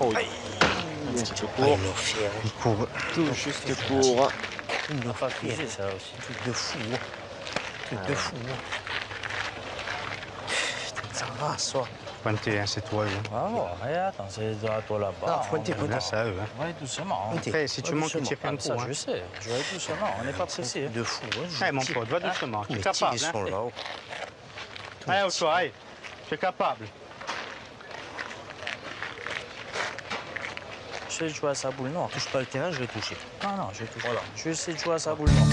Oh, un petit peu court. Il court Tout juste court. Il n'a pas fusé ça aussi. Truc de fou. Truc de fou. Putain, ça va, ça. Fuente, hein, c'est toi. Hein. Bravo, regarde, c'est à toi là-bas. Ah, Fuente, on... là, ça, eux. Hein. Ouais, doucement. Fuente, si tu manques, tu fais un coup. Ça, hein. je sais. Je vais doucement. On n'est pas pressé. De fou. Hein, mon pote, va doucement. Tu es Les capable. tirs sont Hein. là-haut. Allez, toi, allez. Tu es capable. Je vais jouer à sa boule noire. Touche pas le terrain, je vais toucher. Non, je vais toucher. Voilà. Je vais essayer de jouer à sa boule noire.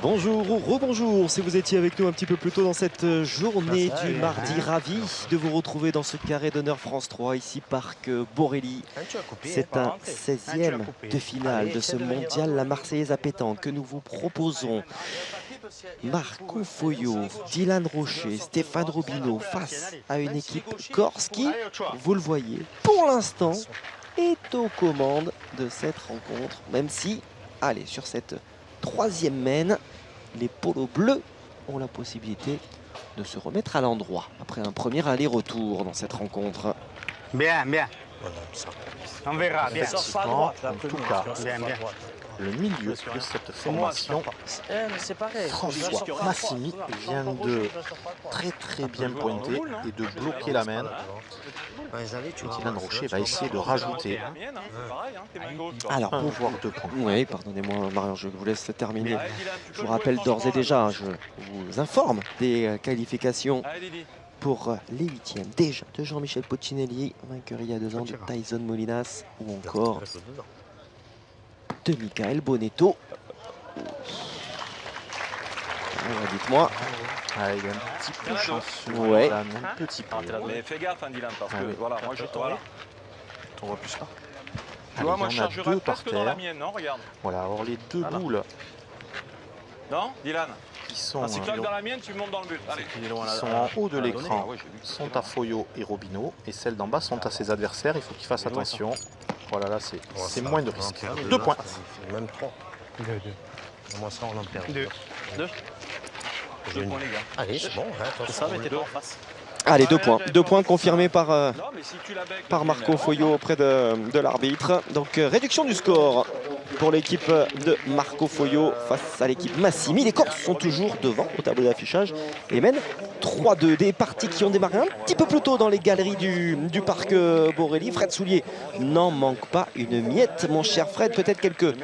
Bonjour ou rebonjour si vous étiez avec nous un petit peu plus tôt dans cette journée du mardi. Ravi de vous retrouver dans ce carré d'honneur France 3 ici Parc Borelli. C'est un 16e de finale de ce mondial La Marseillaise à pétanque que nous vous proposons. Marco Foio, Dylan Rocher, Stéphane Robineau face à une équipe corse qui, vous le voyez, pour l'instant est aux commandes de cette rencontre, même si, allez, sur cette troisième mène, les polos bleus ont la possibilité de se remettre à l'endroit après un premier aller-retour dans cette rencontre. Bien, bien. On verra, bien. En tout cas, bien. Le milieu de cette formation, François Massimi vient de très bien pointer et de bloquer la main. Et Dylan Rocher va essayer de rajouter Alors, un voire 2 points. Oui, pardonnez-moi Marion, je vous laisse terminer. Je vous rappelle d'ores et déjà, je vous informe des qualifications pour les huitièmes. Déjà de Jean-Michel Poccinelli, vainqueur il y a 2 ans de Tyson Molinas ou encore de Michael Bonetto. Alors, dites-moi. Ah, il est un petit peu chanceux. Ouais. Un petit peu. Mais fais gaffe, hein, Dylan, parce que voilà, moi je On voit plus là. Tu vois, moi il je y en a chargerai deux par presque dans la terre. mienne, non? Regarde. Voilà, alors les deux boules Non, Dylan? qui sont, Si tu claques dans la mienne, tu montes dans le but. Allez. qui sont en haut de l'écran sont à Foyo et Robineau, et celles d'en bas sont à ses adversaires. Il faut qu'ils fassent attention. Voilà, là c'est moins de risque. 2 points. Même 3. 2. Moi, ça, on en perd. 2. 2 points, les gars. Allez, c'est bon. C'est ça, mettez-le en face. Allez, 2 points. 2 points confirmés par, Non, mais si tu la becques, par Marco Foio auprès de l'arbitre. Donc réduction du score pour l'équipe de Marco Foio face à l'équipe Massimi. Les Corses sont toujours devant au tableau d'affichage et mènent 3-2. Des parties qui ont démarré un petit peu plus tôt dans les galeries du parc Borelli. Fred Soulier n'en manque pas une miette, mon cher Fred. Peut-être quelques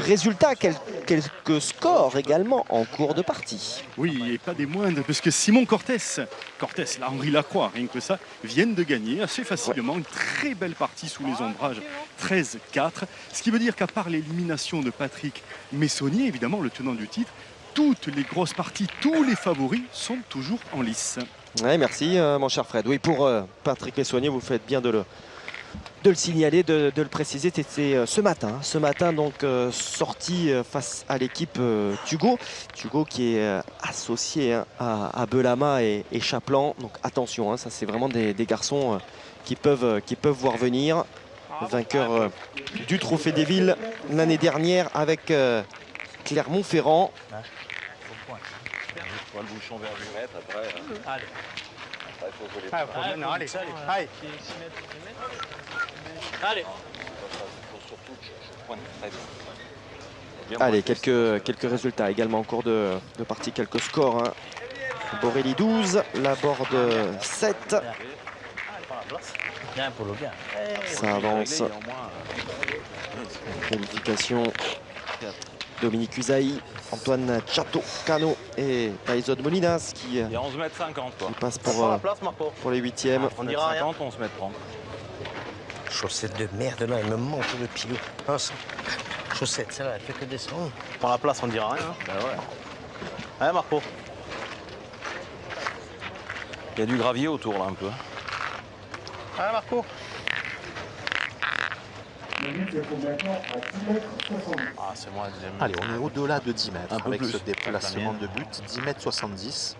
résultats, quelques scores également en cours de partie. Oui, et pas des moindres, parce que Simon Cortés, là, Henri Lacroix, rien que ça, viennent de gagner assez facilement une très belle partie sous les ombrages, 13-4. Ce qui veut dire qu'à part l'élimination de Patrick Messonnier, évidemment le tenant du titre, toutes les grosses parties, tous les favoris sont toujours en lice. Ouais, merci mon cher Fred. Oui, pour Patrick Messonnier, vous faites bien de le signaler, de le préciser. C'était ce matin donc sorti face à l'équipe Tugo. Tugo qui est associé à Belama et Chaplan. Donc attention, ça c'est vraiment des garçons qui peuvent voir venir. Vainqueur du Trophée des Villes l'année dernière avec Clermont-Ferrand. le bouchon vers 8 mètres après. Allez. Allez. Allez. Allez. Allez, quelques résultats également en cours de partie, quelques scores. Borelli 12, Laborde 7. Bien pour le gars. Ça avance. Qualification. Dominique Usaï, Antoine Chateau, Cano et Tyson Molinas qui Il y a 11 mètres 50 quoi. passe la place, Marco. pour les huitièmes. On dira rien. 50, 11 mètres 30. Chaussette de merde, là, il me manque le pilot. Ah, ça. Chaussette, celle-là, elle fait que descendre. Prends la place, on dira rien. Ben ouais. Allez, Marco. Il y a du gravier autour là un peu. Allez, Marco. Ah, c'est moi la deuxième. Allez, on est au-delà de 10 mètres Un peu avec plus. ce déplacement de but, 10 mètres 70.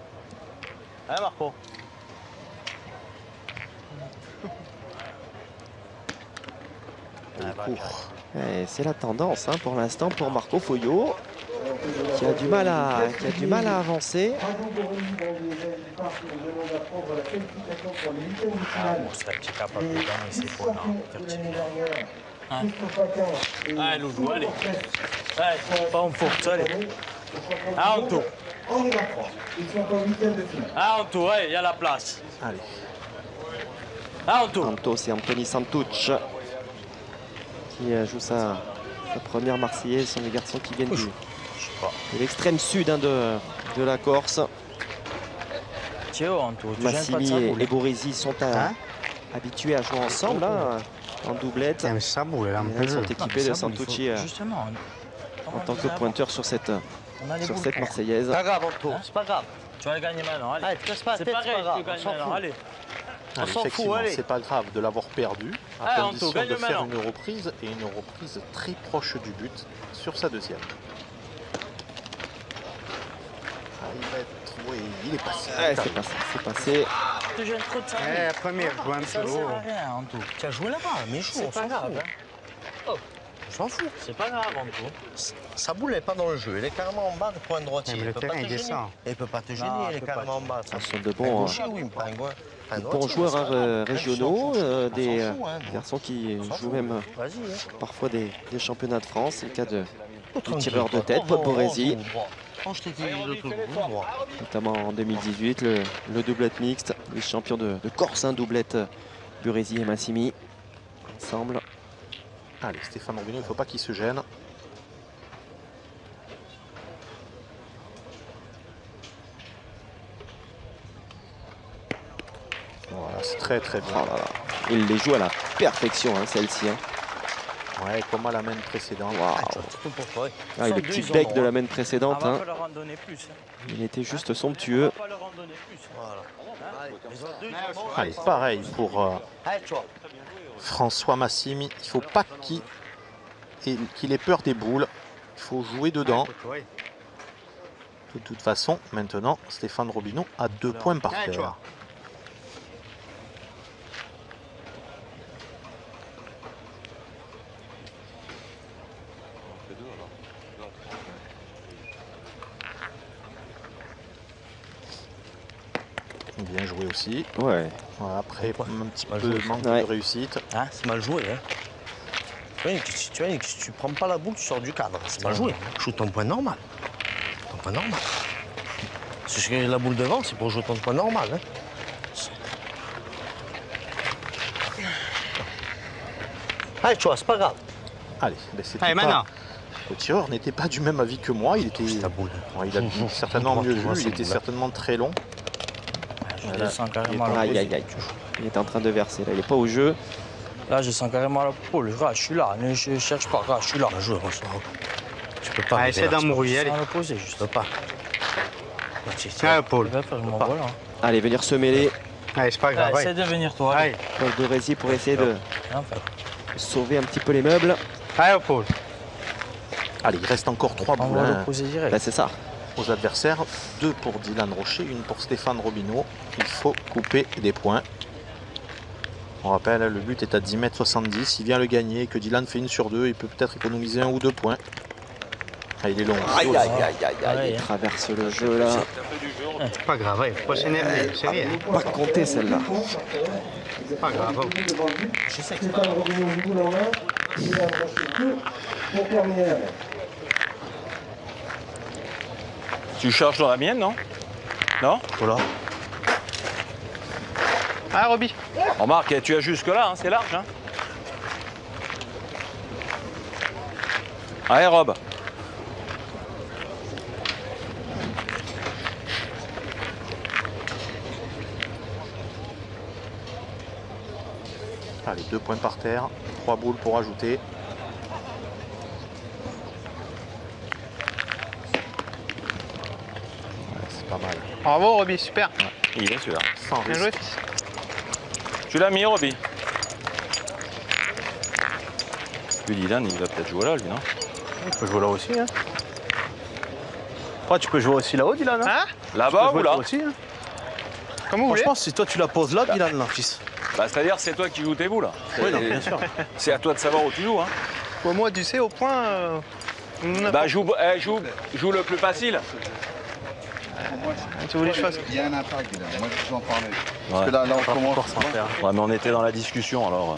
Hein, Marco? Et c'est la tendance hein, pour l'instant pour Marco Foyot qui a du mal à avancer. Allez, Loulou, allez. Allez, pas en force, allez. Ah, en tout. Ah, en tout, il y a la place. Allez. Ah, en tout. Santos et Anthony Santuc qui joue sa première Marseillaise. Ce sont des garçons qui viennent de l'extrême sud hein, de la Corse. Massimi et Boresi sont habitués à jouer ensemble hein, en doublette. Tiens, mais ça boule, là, un peu. Ils sont équipés de Santucci en tant que pointeur sur cette Marseillaise. Pas grave, Anto. C'est pas grave. Tu vas le gagner maintenant, allez. C'est pas grave, tu gagnes maintenant, allez. Allez, s'en fout, effectivement, allez. c'est pas grave de l'avoir perdu, à Allez, condition Anto, gagne de faire maintenant. une reprise, et une reprise très proche du but sur sa deuxième. Ah, il va être... Oui, il est passé. Ouais, c'est passé. Tu gênes trop de ça. La première, je joue un Ça peu sert haut. à rien, Anto. Tu as joué là-bas, mais chaud, C'est on pas s'en grave, fout. hein. Oh, on s'en fout. C'est pas grave, Anto. Sa boule n'est pas dans le jeu, elle est carrément en bas de point droitier. Mais le terrain, il descend. Elle peut pas te gêner, Non, elle est elle peut carrément en bas. Ce sont de Un bons, gaucher, oui, pas un droitier, bons joueurs hein, ça, régionaux, on s'en fout, des on s'en fout, hein. garçons qui On s'en jouent fout. même Vas-y. Hein. parfois des championnats de France. C'est le cas du Tranquille, tireur de toi. tête, Paul Boresi, Oh, je t'ai dit le truc droit. notamment en 2018, le doublette mixte, les champions de Corse, hein, doublette Boresi et Massimi ensemble. Allez, Stéphane Robineau, il ne faut pas qu'il se gêne. Voilà, c'est très très bien. Oh là là. Il les joue à la perfection, hein, celle-ci. Hein. Ouais, comme à la main précédente. Waouh. Tout pour toi. Ah, et le petit bec de la main précédente, On va hein, pas leur en donner plus. il était juste somptueux. On va pas leur en donner plus. Voilà. Allez, les autres deux, ils sont bons. Allez, pareil pour Allez, tu vois. François Massimi. Il ne faut pas qu'il ait peur des boules. Il faut jouer dedans. Ouais. De toute façon, maintenant, Stéphane Robineau a 2 points par Allez, tu terre. vois. Bien joué aussi. Ouais. Voilà, après, un petit peu Mal joué. de manque Ouais. de réussite. Hein, c'est mal joué. Hein. Tu vois, si tu prends pas la boule, tu sors du cadre. C'est mal joué. Joue ton point normal. Ton point normal. Si je gagne la boule devant, c'est pour jouer ton point normal. Hein. Allez, tu vois, c'est pas grave. Allez, ben, c'était Allez, pas- maintenant. Le tireur n'était pas du même avis que moi. Il était, Ta boule. bon, il a certainement mieux vu. Il cette était boule. certainement très long. Je descends carrément à la Aïe, pause. aïe, aïe. Il est en train de verser, là. Il n'est pas au jeu. Là, je sens carrément à la pôle. Regarde, je suis là. Ne cherche pas. Regarde, je suis là. Bien joué, François. Tu peux pas. Allez, arriver essaie là, d'embrouiller, allez. Sans le poser, juste. Tu peux pas. Allez, Paul. Je vais faire, je m'envoie là. Allez, venir se mêler. Allez, c'est pas grave. Allez, essaie Allez. de venir, toi. Allez. Allez, Paul Boresi pour essayer de Viens, faire. sauver un petit peu les meubles. allez, Paul. Allez, il reste encore 3 On boules va hein, le poser direct. Là, c'est ça. aux adversaires. 2 pour Dylan Rocher, 1 pour Stéphane Robineau. Il faut couper des points. On rappelle, le but est à 10,70 m. S'il vient le gagner et que Dylan fait 1 sur 2, il peut peut-être économiser 1 ou 2 points. Ah, il est long. Aïe, aïe, aïe, aïe, aïe. Pareil, Il hein. traverse le jeu, là. C'est pas grave, allez, faut pas s'énerver. C'est rien. Pas compter, celle-là. C'est pas grave. Je sais que c'est pas grave. Tu charges dans la mienne, non? Non? Voilà. Ah, Roby. Remarque, tu as jusque là, hein, c'est large. Hein. Allez, Rob. Allez, 2 points par terre. 3 boules pour ajouter. Ouais, c'est pas mal. Bravo, Roby, super. Il est celui-là. Sans Bien risque. joué. Tu l'as mis, Roby? Lui, Dylan, il va peut-être jouer là, lui, non? Tu peux jouer là aussi. Hein. Après, tu peux jouer aussi là-haut, Dylan. Hein. Hein? Là-bas ou là? aussi. Hein. Comme vous voulez. Franchement, si toi tu la poses là, Dylan, là, fils. Bah, c'est-à-dire, c'est toi qui joues tes bouts, là. Oui, non, bien sûr. C'est à toi de savoir où tu joues, hein. Pour moi, tu sais, au point. Bah, joue le plus facile. Tu voulais que je fasse. Il y a un impact, Dylan. Moi, je vous en parlais. Parce que là, on commence. Ouais, mais on était dans la discussion, alors.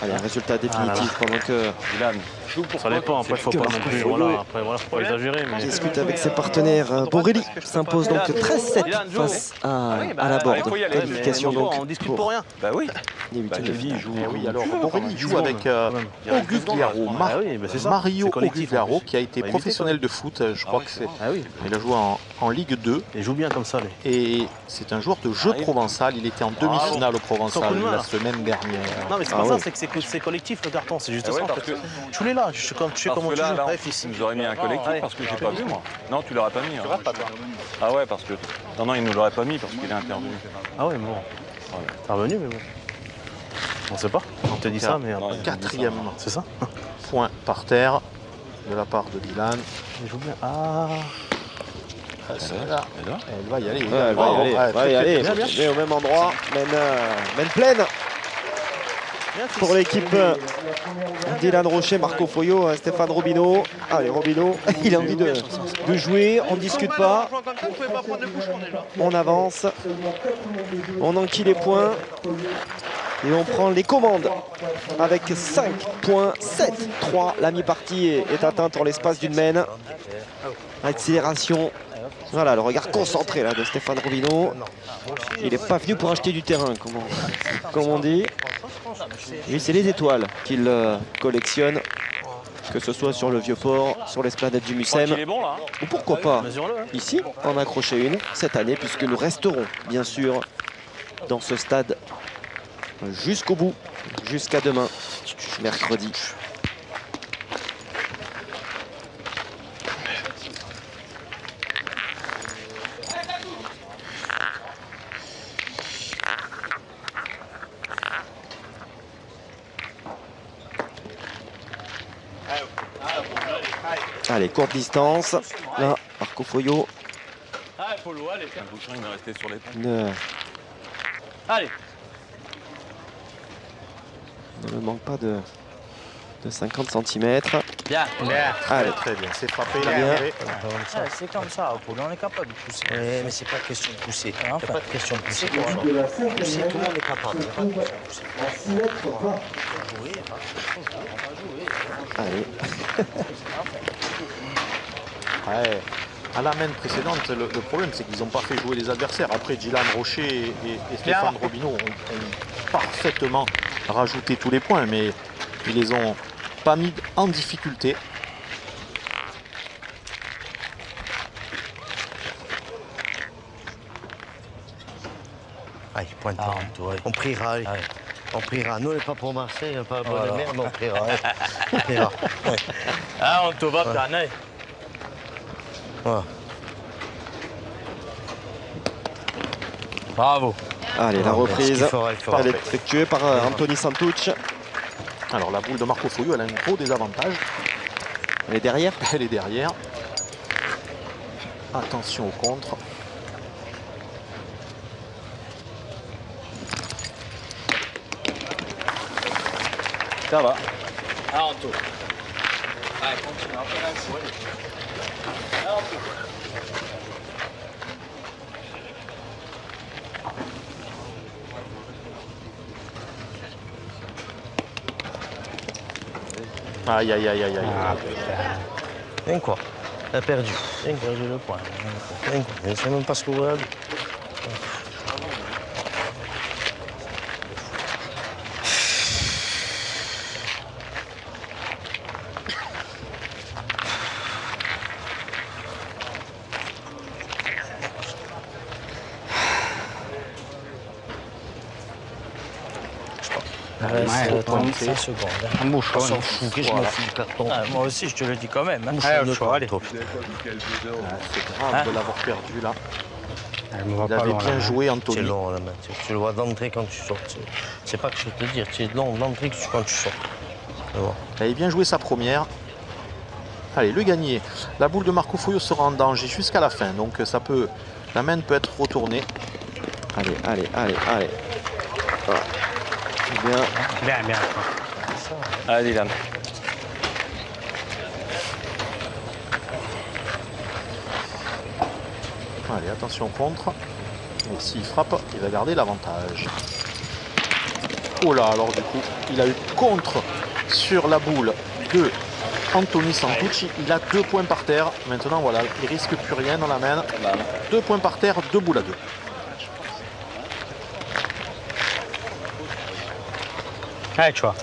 Allez, un résultat définitif pendant que Dylan, joue pour Ça dépend, après, faut pas non plus. Voilà, après, voilà, faut pas exagérer. Mais... discute avec ses partenaires. Borelli s'impose donc 13-7 face à la board. il faut y aller. Qualification donc on discute pour rien. Bah oui. les Bah, huitièmes de les finale. filles jouent. Eh oui, alors Tu veux, Borelli quand joue même, avec 10 secondes, quand même. Auguste Garraud, Ah oui, bah c'est ça. Mario C'est collectif, Auguste Garraud, en plus. qui a été On va professionnel de foot, je crois que c'est. Ah oui, Il a joué en Ligue 2 il joue bien comme ça, les. et c'est un joueur de jeu provençal. Il était en demi-finale au Sans coup Provençal de main, la là. semaine dernière. Non, mais c'est Ah pas oui. ça, c'est que c'est collectif le carton, c'est juste Ah ouais, ça. en parce fait. que- Tu l'es là, je sais comment tu Parce joues. que là, Ouais, fils. il nous aurait mis un collectif Allez. parce que j'ai pas vu, moi. Non, tu l'aurais pas mis. Hein. Ah ouais, parce que. Non, il nous l'aurait pas mis parce qu'il est intervenu. Ah ouais, bon. T'es revenu, mais bon. On sait pas. On te dit ça, mais Non, après. Quatrième C'est ça. point par terre de la part de Dylan. Il joue bien. Ah. Celle-là, Et là elle va y aller. Ouais, elle va y aller, Ouais, elle va y très, aller. très bien. Mais au même endroit, mène pleine pour l'équipe Dylan Rocher, Marco Foyo, Stéphane Robineau. Allez, Robineau, il a envie de jouer, on ne discute pas, on avance, on enquille les points et on prend les commandes avec 5,73. La mi-partie est atteinte en l'espace d'une main. Accélération. Voilà, le regard concentré là de Stéphane Robineau. Il n'est pas venu pour acheter du terrain, comme on dit. Lui, c'est les étoiles qu'il collectionne, que ce soit sur le Vieux-Port, sur l'esplanade du Il Mucem, est bon, là. Hein. ou pourquoi pas Mesure-le. hein. ici, en accrocher une cette année, puisque nous resterons bien sûr dans ce stade jusqu'au bout, jusqu'à demain, mercredi. Ah, Allez, courte distance. Là, Marco Foyo Le bouchon, il est resté sur les ne Allez. me manque pas de 50 cm. Bien. Allez, Très bien, c'est frappé, il a bien. tiré. C'est comme ça, Apollo, on est capable de pousser. Ouais, mais c'est pas question de pousser. Enfin. C'est pas question de pousser. Pousser, tout le monde est capable. C'est pas question de pousser. allez. Ouais. À la main précédente, le problème c'est qu'ils n'ont pas fait jouer les adversaires. Après, Dylan Rocher et Stéphane Robineau ont parfaitement rajouté tous les points, mais ils les ont pas mis en difficulté. Allez, pointe. On priera, allez. On priera. Nous, on n'est pas pour Marseille, on n'est pas pour la mer, mais on priera. Allez. On priera. Ouais. Ah, on te va, Canet. Voilà. Bravo. Allez, la reprise. Il fera. Elle est effectuée par Anthony Santucci. Alors la boule de Marco Foyo, elle a un gros désavantage. Elle est derrière. Elle est derrière. Attention au contre. Ça va. Ah, Anto. Ah, continue. Aïe, aïe, aïe, aïe, aïe. Rien quoi. Elle a perdu. Rien quoi, j'ai le point. Rien quoi. Je ne sais même pas ce que vous avez. Ouais, 35 secondes. Un bouchon. On s'en fout, que je m'en fous du carton. Ah, moi aussi, je te le dis quand même. Hein. Ouais, Ne au choix, pas, allez. toi. C'est grave de l'avoir perdu là. Elle me va Il pas avait loin, bien là. joué, C'est Anthony. long la main. Tu le vois d'entrée quand tu sors. C'est pas que je vais te dire, c'est long d'entrée quand tu sors. Tu vois. Il avait bien joué sa première. Allez, le gagné. La boule de Marco Foyo sera en danger jusqu'à la fin. Donc ça peut, la main peut être retournée. Allez, allez, allez, allez. Voilà. Bien. Bien, bien. Allez, Dylan. Allez, attention contre. Et s'il frappe, il va garder l'avantage. Oh là, alors du coup, il a eu contre sur la boule de Anthony Santucci. Il a 2 points par terre. Maintenant, voilà, il risque plus rien dans la main. 2 points par terre, 2 boules à 2. Allez, tu vois.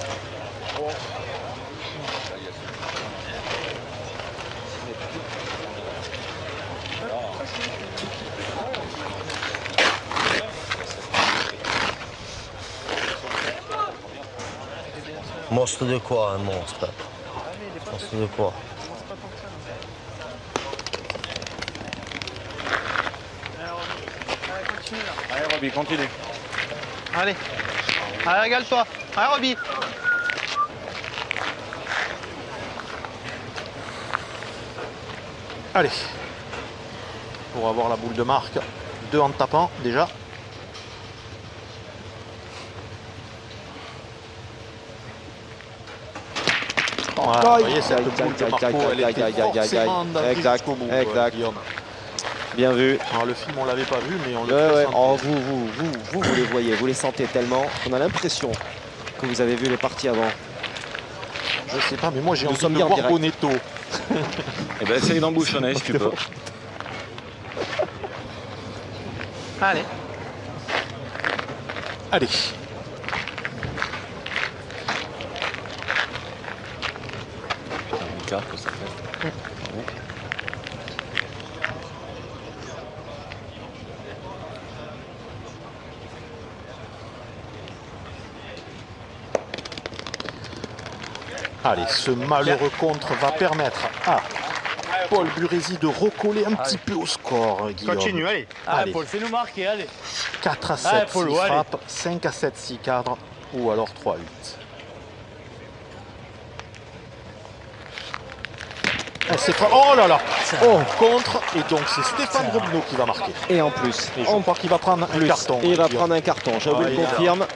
Monstre de quoi, un monstre? Monstre de quoi? Allez, Robbie, continue. Allez. Allez, régale-toi. Allez, Robbie. Allez. Pour avoir la boule de marque, 2 en tapant déjà. Voilà, vous voyez, cette boule de Marco, elle était forcément d'arriver jusqu'au bout, Guillaume. Bien vu. Alors, le film, on l'avait pas vu, mais on le Ouais, ouais. pressent. Oh, vous les voyez, vous les sentez tellement qu'on a l'impression que vous avez vu les parties avant. Je sais pas, mais moi j'ai Nous envie sommes de bien en voir direct. Bonetto. Eh ben, essaye d'embouchonner si tu peux. Allez. Allez. Que ça fait. Allez, ce malheureux contre va permettre à Paul Burezi de recoller un petit peu au score, Guillaume. Continue, allez. Allez. Paul, fais-nous marquer, allez. 4 à 7 Allez, Paul, s'il allez. frappe, 5 à 7 s'il cadre, ou alors 3 à 8. Oh là là. Oh, contre, et donc c'est Stéphane Robineau qui va marquer. Et en plus, Et je crois qu'il va prendre un carton. il va Guillaume. prendre un carton, je vous Ah, le il a- confirme.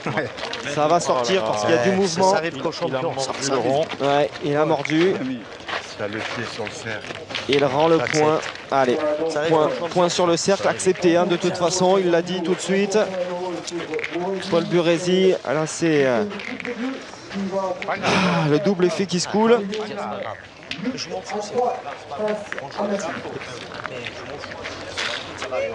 Ça va sortir parce qu'il y a du mouvement. Ça arrive qu'au Il a champion. mordu le rond. Ouais, il a mordu. Il a le pied sur le cercle. Il rend le J'accepte. point. Allez, Ça arrive point, qu'au champion. point sur le cercle, accepté hein, de toute façon, il l'a dit tout de suite. Paul Burezi, là c'est le double effet qui se coule. Je m'en fous, c'est pas grave. Franchement, mais je m'en fous. Ça va arriver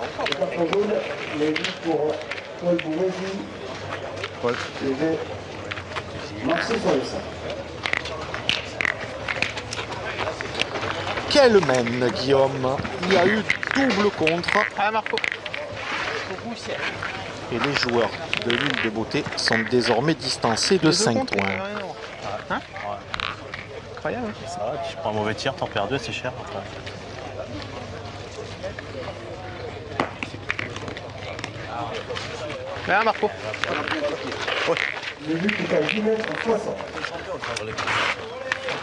Quelle mène, Guillaume. Il y a eu double contre. Allez, Marco. Et les joueurs de l'île de Beauté sont désormais distancés de 5 points. Hein? Incroyable. Ça va, tu prends un mauvais tir, t'en perds 2, c'est cher après. Allez, Marco.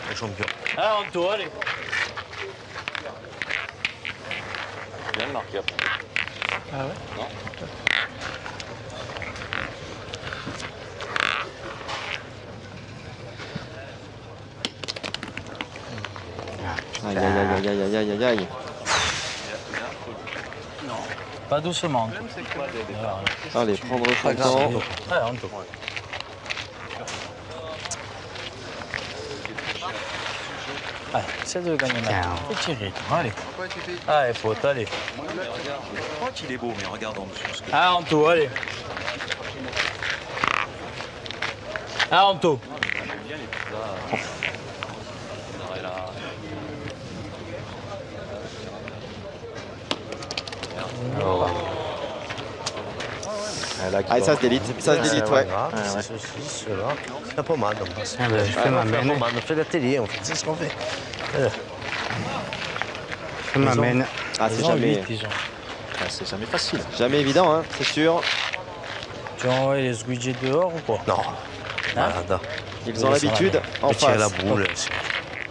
le champion. Allez, Anto, allez. Bien le marquer après. Ah ouais? Non. Aïe aïe aïe aïe aïe aïe aïe aïe. Pas doucement. Allez, prendre son Pas grave. temps. Ouais, Anto. Allez, essaie de gagner maintenant. Petit rythme, allez. Allez, faute, allez. Il est beau, mais regarde en dessous. Allez, Anto, allez. Allez, Anto. Allez, ça se délite, ouais. C'est ceci, cela. C'est pas mal. Ah ben, je fais ma mène. On fait la télé, on fait, c'est ce qu'on fait. Je fais ma mène. Ah, c'est Ils ont jamais, 8, ils ont. Ah, c'est jamais facile. jamais évident, hein, c'est sûr. Tu as envoyé les squeegees dehors ou quoi? Non. Nada. Ils ont l'habitude en Je vais tirer la face. boule.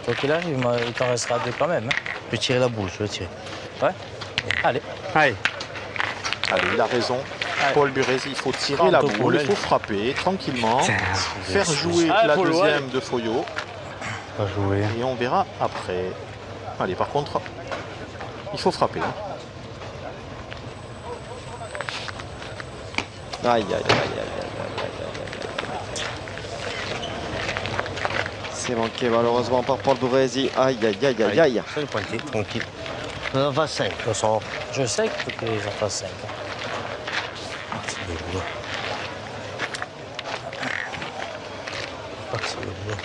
Quoi qu'il arrive, il t'en restera 2 quand même. Hein. Je vais tirer la boule, je vais tirer. Ouais. Allez. Allez. Allez, il a raison. Paul Burezi, il faut tirer la boule, il faut frapper tranquillement, faire jouer la deuxième de Foyot. Pas jouer. Et on verra après. Allez, par contre, il faut frapper. Hein. Aïe, aïe, aïe, aïe, aïe, aïe. C'est manqué malheureusement par Paul Burezi. Aïe, aïe, aïe, aïe, aïe. C'est une pointée, tranquille. On en va 5. De toute façon, je sais qu'il faut qu'ils en fassent 5. C'est le boulot. Pas que c'est le boulot.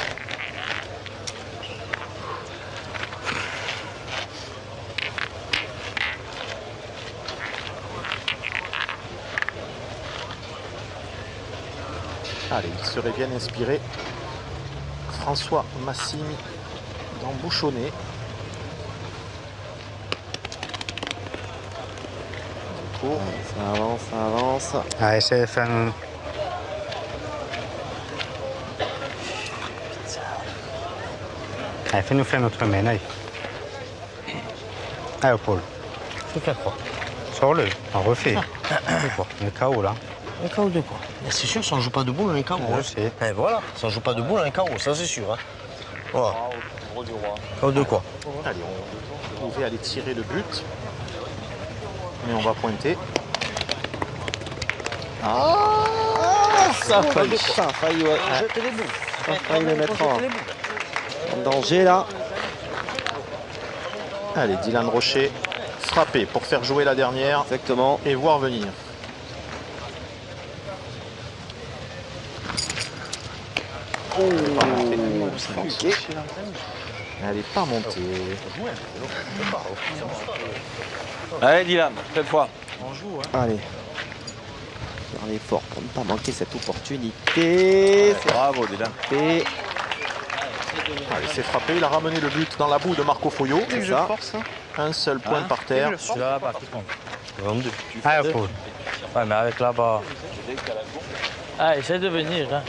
Allez, il serait bien inspiré. François Massimi dans Bouchonnet. Ça avance, ça avance. Allez, essaie de faire un... Allez, fais-nous faire notre main, allez. Allez, Paul. Je fais quoi? Sors-le, on refait. C'est quoi? On est KO là. Un KO de quoi? C'est sûr, si on joue pas debout, on est KO. Je sais. Et voilà, si on joue pas debout, on est KO, ça c'est sûr. Hein. Voilà. KO de quoi? Allez, on pouvait aller tirer le but. Mais on va pointer. Ah, ça a failli. Ça a failli, ouais. Jetez les boules. Ça a failli le mettre en danger là. Allez, Dylan Rocher, frapper pour faire jouer la dernière. Exactement. Et voir venir. Oh, c'est manqué. Elle n'est pas montée. Allez, Dylan, cette fois. Allez. Faire l'effort pour ne pas manquer cette opportunité. C'est Bravo, Dylan. fait. Allez, c'est frappé. Il a ramené le but dans la boue de Marco Foyot. C'est ça. Un seul point par terre. Celui-là là-bas qui compte. 22. Allez, Paul. Ouais, mais avec là-bas. Ah, essaie de venir. Hein.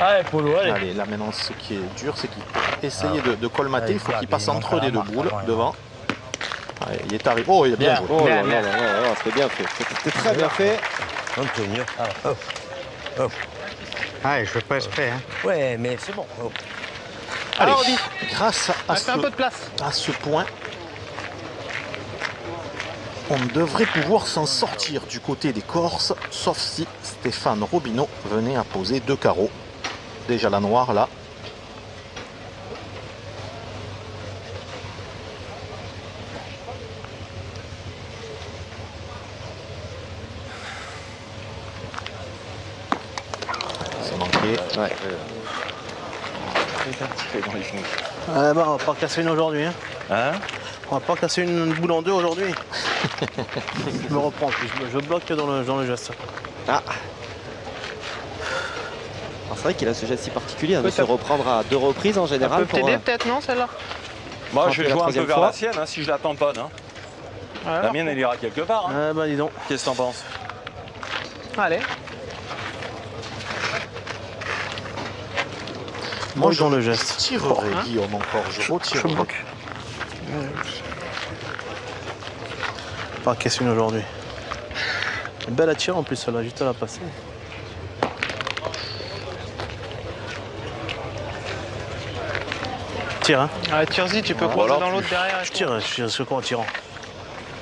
Allez, Polo, allez. Allez, là maintenant, ce qui est dur, c'est qu'il peut essayer de colmater. Il faut qu'il passe entre les deux boules devant. Allez, il est arrivé. Oh, il a bien joué. Oh là là là là, c'était bien fait. C'était très bien fait. Antonio. Allez, je fais pas exprès. Hein. Ouais, mais c'est bon. Oh. Allez, grâce à de ce point, on devrait pouvoir s'en sortir du côté des Corses, sauf si Stéphane Robineau venait à poser 2 carreaux. Déjà la noire là. C'est manqué. Ouais. Ah bah, on va pas casser une aujourd'hui. Hein. Hein? On va pas casser une boule en deux aujourd'hui. Je me reprends en plus. Je bloque dans le geste. Ah. C'est vrai qu'il a ce geste si particulier de se reprendre à 2 reprises en général. peut t'aider peut-être, non, celle-là? Moi, je vais la jouer un peu troisième vers fois. la sienne, hein, si je la tamponne. Hein. La mienne, elle ira quelque part. Hein. Ah bah dis donc. Qu'est-ce que t'en penses? Allez. Moi, Dans le geste. tirerai Guillaume encore. Je retire. Pas casser une aujourd'hui. Belle à tirer en plus, celle-là, juste à la passer. Tire, hein. Allez, tire-y, tu peux croiser dans l'autre derrière. Je tire risque quoi en tirant?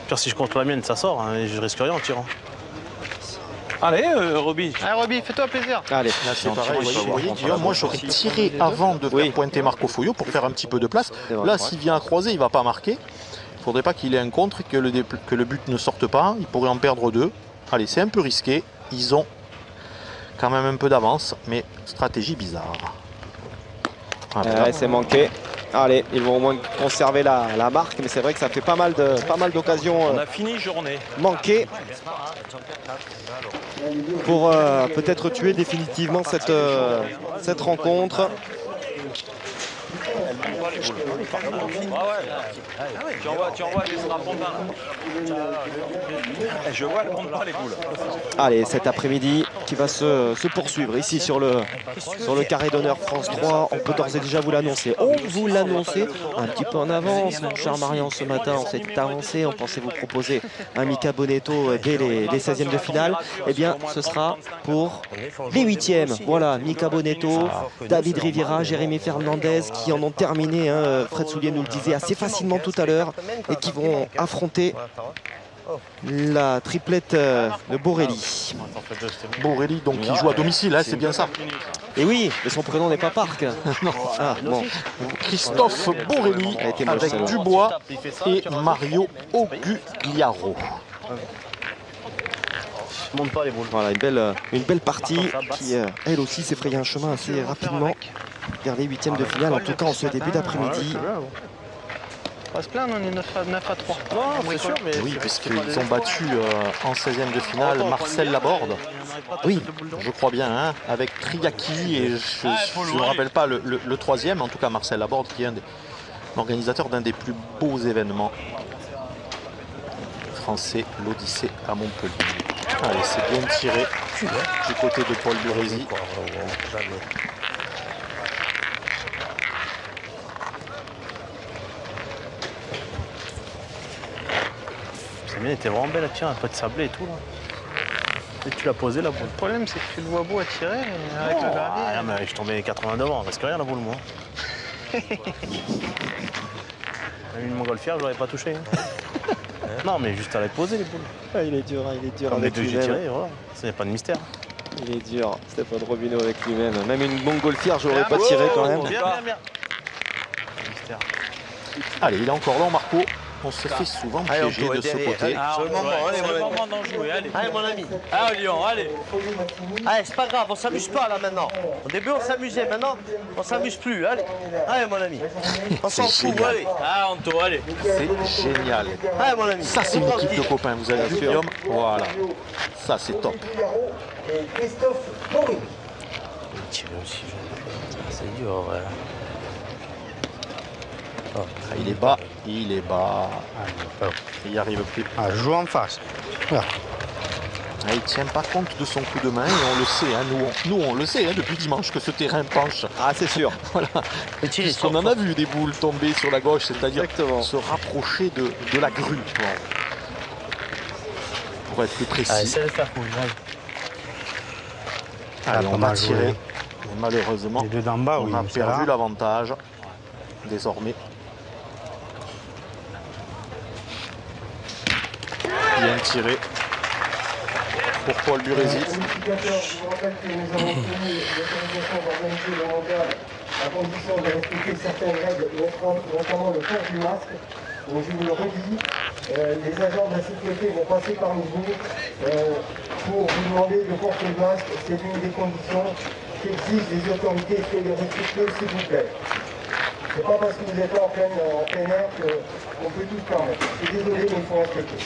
Pire, si je compte la mienne, ça sort, hein, et je risque rien en tirant. Allez, Roby. Allez, Roby, fais-toi plaisir. Allez. Là, c'est on tire, pareil. il faut Vous voyez, voir. Guillaume, moi, j'aurais tiré avant de faire pointer Marco Foyot pour faire un petit peu de place. vrai. Là, s'il vient à croiser, il va pas marquer. Il faudrait pas qu'il ait un contre et que le but ne sorte pas. Il pourrait en perdre 2. Allez, c'est un peu risqué. Ils ont quand même un peu d'avance, mais stratégie bizarre. Voilà. Ouais, c'est manqué. Allez, ils vont au moins conserver la marque, mais c'est vrai que ça fait pas mal d'occasions On a fini journée. manquées pour peut-être tuer définitivement cette rencontre. pas les boules. Ah ouais. Tu envoies les strapontins. Je vois, elles comptent pas les boules. Allez, cet après-midi qui va se poursuivre ici sur le carré d'honneur France 3. On peut d'ores et déjà vous l'annoncer. On vous l'annonçait un petit peu en avance, mon cher Marian, ce matin. On s'est avancé, on pensait vous proposer un Mika Bonetto dès les 16e de finale. Eh bien, ce sera pour les 8e. Voilà, Mika Bonetto, David Riviera, Jérémy Fernandez qui en ont terminé, hein, Fred Soulier nous le disait assez facilement tout à l'heure, et qui vont affronter la triplette de Borelli. Borelli, donc qui joue à domicile, hein, c'est bien ça. Et oui, mais son prénom n'est pas Parc. Non. Ah, bon. Christophe Borelli avec Dubois et Mario Augugliaro. Monte pas les boules. Voilà, une belle partie qui, elle aussi, s'est frayé un chemin assez rapidement vers les 8e de finale, en tout cas en ce début d'après-midi. On va se plaindre, on est 9 à 3. Non, c'est sûr, mais... Oui, puisqu'ils ont battu en 16e de finale Marcel Laborde. Oui, je crois bien, hein, avec Triaki et je ne me rappelle pas le troisième, en tout cas Marcel Laborde qui est l'organisateur d'un des plus beaux événements français, l'Odyssée à Montpellier. Allez, c'est bien tiré du côté de Paul Burézy. C'est bien, elle était vraiment belle à tirer, un peu de sablé et tout là. Et tu l'as posé la boule. Le problème, c'est que tu le vois beau à tirer avec le gravier. Ah, mais je suis tombé 80 devant, parce que rien la boule, moi. Une montgolfière, je l'aurais pas touché. Non, mais juste à la poser les boules. ah, il est dur Comme les avec deux que j'ai lui-même. tirés, voilà. Ce n'est pas de mystère. Il est dur, Stéphane Robineau avec lui-même. Même une montgolfière, je l'aurais pas tiré quand même. Bien. Mystère. Allez, il est encore là, Marco. On se fait souvent piéger de ce côté. C'est le moment d'en jouer, allez. Allez, mon ami. Ah, Lyon, allez. Allez, c'est pas grave, on s'amuse pas là maintenant. Au début, on s'amusait, maintenant, on s'amuse plus. Allez, allez, mon ami. On s'en fout, génial. allez. Ah, Anto, allez. C'est génial. Allez, mon ami. Ça, c'est une équipe de copains, vous avez vu, Guillaume? Voilà. Ça, c'est top. Tirer aussi, c'est dur, ouais. Ah, il est bas, il est bas. Il n'y arrive plus. Ah, je joue en face. Ah, il ne tient pas compte de son coup de main et on le sait, hein, nous on le sait hein, depuis dimanche que ce terrain penche. Ah, c'est sûr. Voilà. On en a vu des boules tomber sur la gauche, c'est-à-dire se rapprocher de la grue. Bon. Pour être plus précis. Allez, essaie de faire couler. Allez, Ah, on pas va mal tirer. joué. Et malheureusement, Les deux d'en bas, oui, on a c'est perdu là. l'avantage. Désormais. Bien tiré pour Paul Burézy. Je vous rappelle que nous avons obtenu l'autorisation d'organiser le mondial à condition de respecter certaines règles, notamment le port du masque. Donc je vous le redis, les agents de la sécurité vont passer parmi vous pour vous demander de porter le masque. C'est l'une des conditions qu'exigent les autorités. Il faut les respecter, s'il vous plaît. C'est pas parce que vous êtes là en plein air qu'on peut tout permettre. Je suis désolé, mais il faut respecter.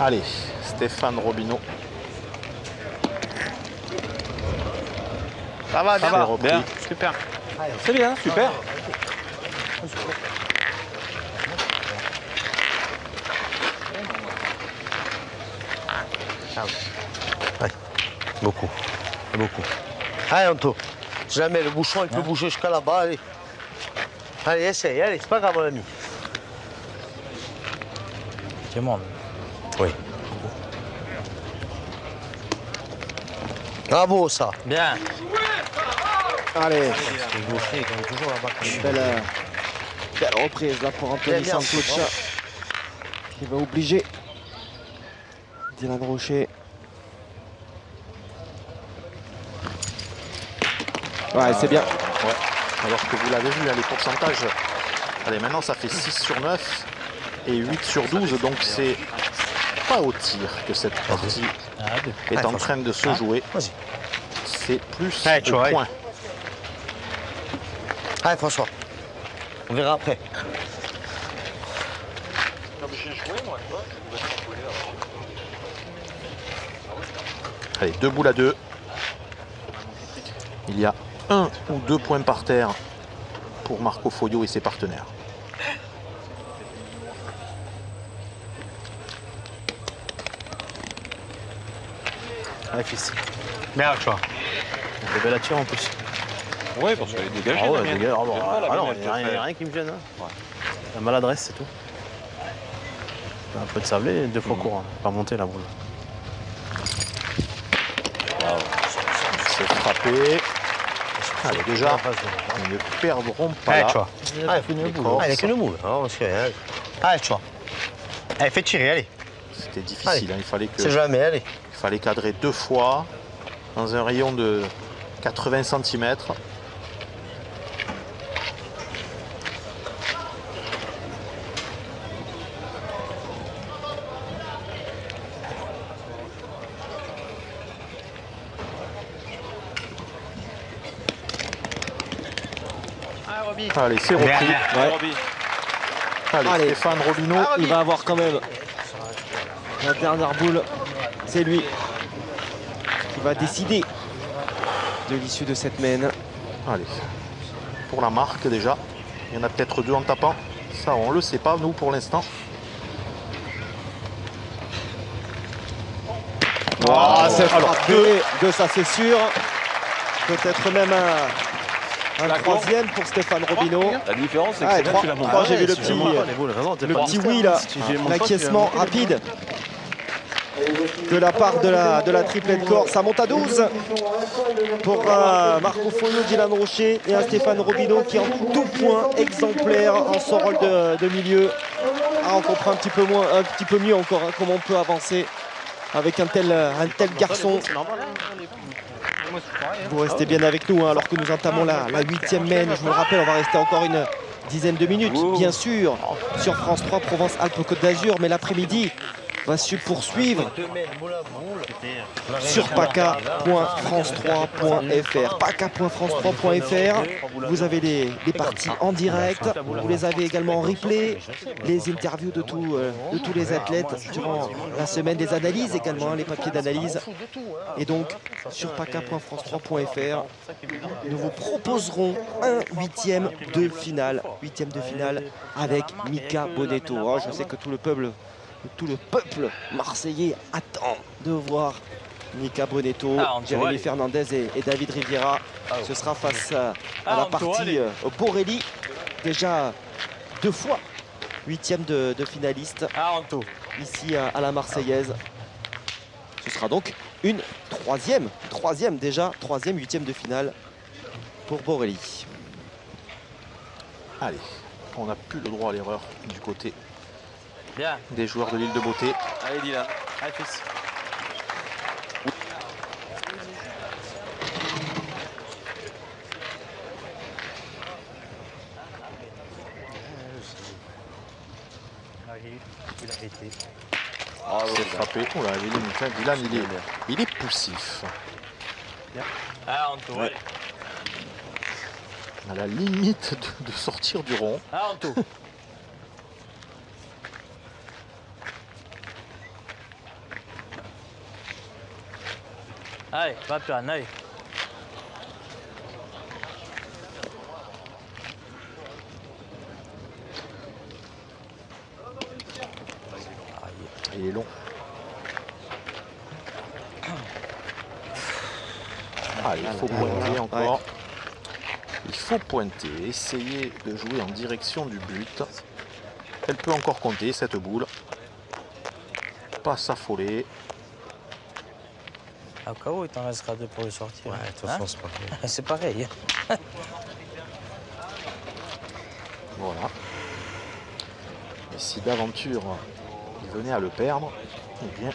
Allez, Stéphane Robineau. Ça va, C'est repris. Bien, super. C'est bien, super. Allez, beaucoup. Allez, Anto. Jamais le bouchon, il peut bouger jusqu'à là-bas. Allez. Allez, essaye, allez, c'est pas grave, mon ami. C'est bon. Oui. Bravo, ça. Bien. Allez, Le gaucher, il gagne toujours là-bas. belle reprise là pour Anthony Bien, Santuccia, qui va obliger Dylan Rocher. Ouais, c'est bien. Ouais. Alors que vous l'avez vu, hein, les pourcentages. Allez, maintenant ça fait 6 sur 9 et 8 sur 12. Donc c'est pas au tir que cette partie est en train de se jouer. C'est plus tu de vois. points. Allez, François. On verra après. Allez, 2 boules à 2. Il y a 1 ou 2 points par terre pour Marco Foglio et ses partenaires. Allez, fils. Bien, tu vois. C'est belle attire en plus. Ouais, parce qu'elle est dégagée. Ah la ouais, mienne. dégage. Ah bon, J'aime pas la ah non, mienne, il n'y a elle te fait. rien qui me gêne. Hein. La maladresse, c'est tout. Un peu de sablé, 2 fois court. Hein. Pas monter la boule. C'est frappé. Allez, déjà, ils ne perdront pas Allez, là. tu vois. Allez, fais une boule. Allez, qu'une boule. Non, parce que, allez, tu vois. Allez, fais tirer, allez. C'était difficile, Allez. hein. C'est jamais, allez. Il fallait cadrer 2 fois dans un rayon de 80 cm. Allez, c'est repris. Bien. Ouais. Allez, Allez. Stéphane Robineau. Il va avoir quand même la dernière boule. C'est lui qui va décider de l'issue de cette mène. Allez, pour la marque déjà. Il y en a peut-être 2 en tapant. Ça, on le sait pas, nous, pour l'instant. Ah, c'est alors, frappé. De ça, c'est sûr. Peut-être même un troisième pour Stéphane Robineau. La différence, c'est que Ah, c'est là que tu la montes. j'ai vu le Si j'ai mon pas, les boules, raison, t'es le pas petit discret, oui hein. là, Si tu montes pas, l'acquiescement tu vas monter les boules. rapide de la part de la triplette corps. Ça monte à 12 pour Marco Foglio, Dylan Rocher et un Stéphane Robineau qui est en tout point exemplaire en son rôle de milieu. Ah, on comprend un petit peu mieux encore hein, comment on peut avancer avec un tel garçon. Vous restez bien avec nous hein, alors que nous entamons la 8e mène. Je vous le rappelle, on va rester encore une dizaine de minutes, bien sûr, sur France 3 Provence-Alpes-Côte d'Azur. Mais l'après-midi va se poursuivre sur paca.france3.fr. paca.france3.fr. Vous avez les parties en direct. Vous les avez également en replay. Les interviews de tous les athlètes durant la semaine, des analyses également, les papiers d'analyse. Et donc, sur paca.france3.fr, nous vous proposerons un 8e de finale. 8e de finale avec Mika Bonetto. Oh, je sais que tout le peuple marseillais attend de voir Mika Bonetto, Jérémy Fernandez et David Riviera. Ce sera face à la partie Borelli, déjà 2 fois 8e de finaliste ici à la Marseillaise. Ce sera donc une troisième 8e de finale pour Borelli. Allez, on n'a plus le droit à l'erreur du côté des joueurs de l'île de Beauté. Allez, Dylan. Allez, fils. Ah, c'est frappé. Oh là, Dylan, il est poussif. Ouais. À la limite de sortir du rond. Allez, va plan, allez. Il est long. Allez, il faut pointer encore. Il faut pointer, essayer de jouer en direction du but. Elle peut encore compter cette boule. Pas s'affoler. Au cas où, il t'en restera 2 pour le sortir. Ouais, de toute façon, c'est pareil. C'est pareil. Voilà. Et si d'aventure il venait à le perdre, eh bien,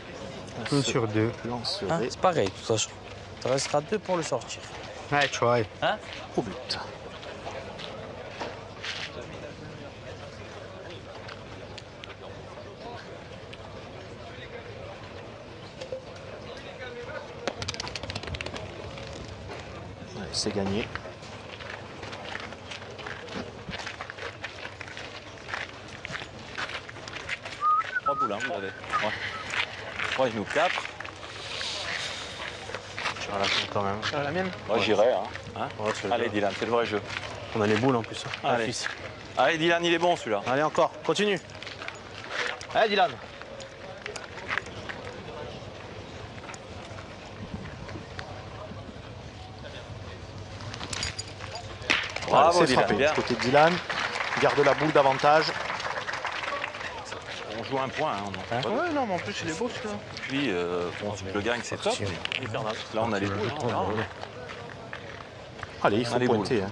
on se sur 2. lancerait C'est pareil, de toute façon. Il t'en restera 2 pour le sortir. Ouais, tu vois. au but. Ouais, c'est gagné. Trois boules, hein, vous avez. Ouais. 3 genoux, 4. Tu vas la prendre quand même. La mienne. Moi, j'irai. Hein. Hein Ouais, c'est le Allez jeu. Dylan, c'est le vrai jeu. On a les boules en plus. Allez. Allez Dylan, il est bon celui-là. Allez, encore, continue. Allez, Dylan. Bravo c'est Dylan, frappé bien. du côté de Dylan. Garde la boule d'avantage. On joue un point. Hein, Ouais, non, mais en plus, il est beau celui-là. Puis, bon, si tu le gagnes, c'est top. Mais là, on a les boules. Hein, Allez, il faut Allez, pointer. Hein.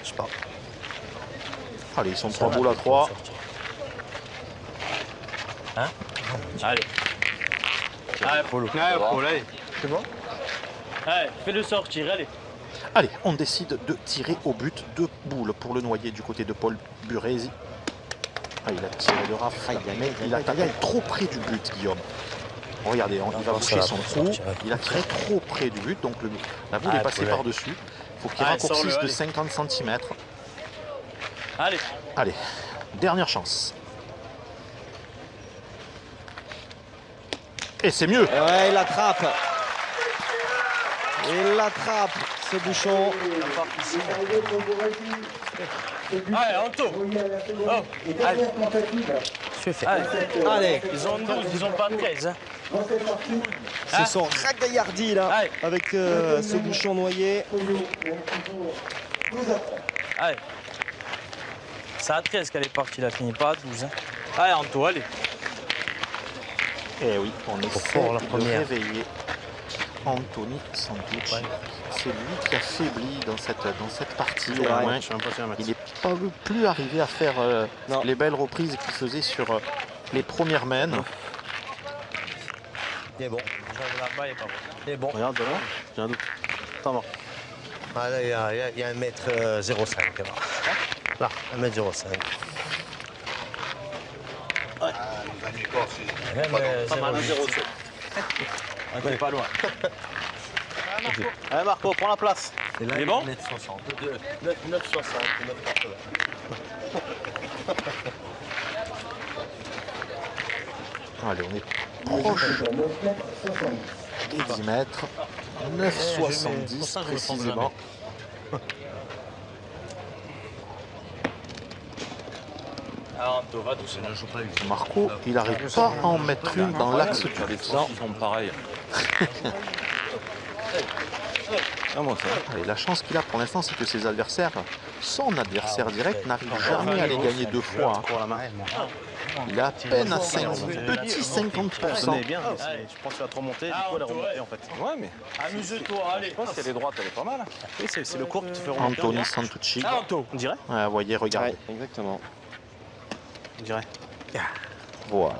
Je sais pas. Allez, ils sont 3 boules à 3. Allez. Allez, Polo. allez. C'est bon? Allez, fais-le sortir, allez. Allez, on décide de tirer au but 2 boules pour le noyer du côté de Paul Burezi. Ah, il a tiré de rafle, mais il a taillé trop près du but, Guillaume. Regardez, il va boucher son trou. Il a tiré trop près du but, donc la boule est passée par-dessus. Il faut qu'il raccourcisse de 50 cm. Allez. Allez, dernière chance. Et c'est mieux. Ouais, il l'attrape. Il l'attrape, ce bouchon. Allez, Anto. Allez. Allez, Ils ont 12, ils ont pas 13. Hein. c'est son ragaillardi là, Allez. avec ce bouchon noyé. Allez. C'est à 13 qu'elle est partie, elle a fini pas à 12. Hein. Allez, Anto, allez. Eh oui, on essaie fort, la de première. réveiller Anthony Santucci. C'est lui qui a faibli dans cette partie. Au moins, il n'est pas plus arrivé à faire les belles reprises qu'il faisait sur les premières mènes. Il est bon. Là-bas, il est pas bon. Il est bon. Regarde, là, j'ai un doute. Attends, bon. Ah, là, il y a 1m05 là. Là, 1m05. Même Pas mal, 0. 0,7. On est pas loin. Allez, Marco, prends la place. Et là, Il est bon 1m60. 9,60, 9,80. Allez, on est proche des 10 mètres. 9,70 précisément. Alors, Anto, va doucement. Marco, il n'arrive pas à en mettre une dans l'axe du Faire des but. saucisses sont pareils. Ah, moi, ça va. Et la chance qu'il a pour l'instant, c'est que ses adversaires, son adversaire direct, n'arrive jamais à les gagner 2 fois. Hein. Il a à peine à 5, petit 50%. Tenez bien, mais je pense qu'il va trop monter, du coup elle est remontée en fait. Ouais, mais Amuse-toi, allez. je pense qu'elle est droite, elle est pas mal. Oui, c'est le court qui te fait remonter. on Anthony dirait. Santucci. Ah, Anto. On dirait Ouais, voyez, regardez. Ouais, exactement. On dirait. Voilà.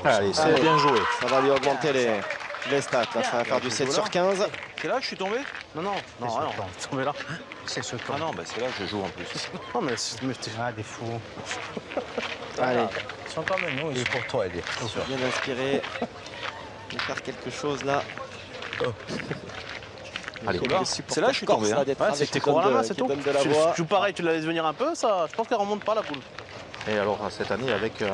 Allez, c'est bien joué. Ça va lui augmenter les stats. Là, ça va faire du 7 sur 15. C'est là que je suis tombé? Non, non, non, non, tombé là. C'est ce temps. Ah non, bah c'est là que je joue en plus. Non, mais t'es Des fous. Allez, Ils sont comme nous. Et pour toi, Elie. bien inspiré. De faire quelque chose là. Allez, c'est là que je suis tombé, hein. Ouais, c'est que t'es court à la main, c'est tout. Donne de la Tu voix. joues pareil, tu la laisses venir un peu, ça, je pense qu'elle remonte pas la boule. Et alors, cette année, avec les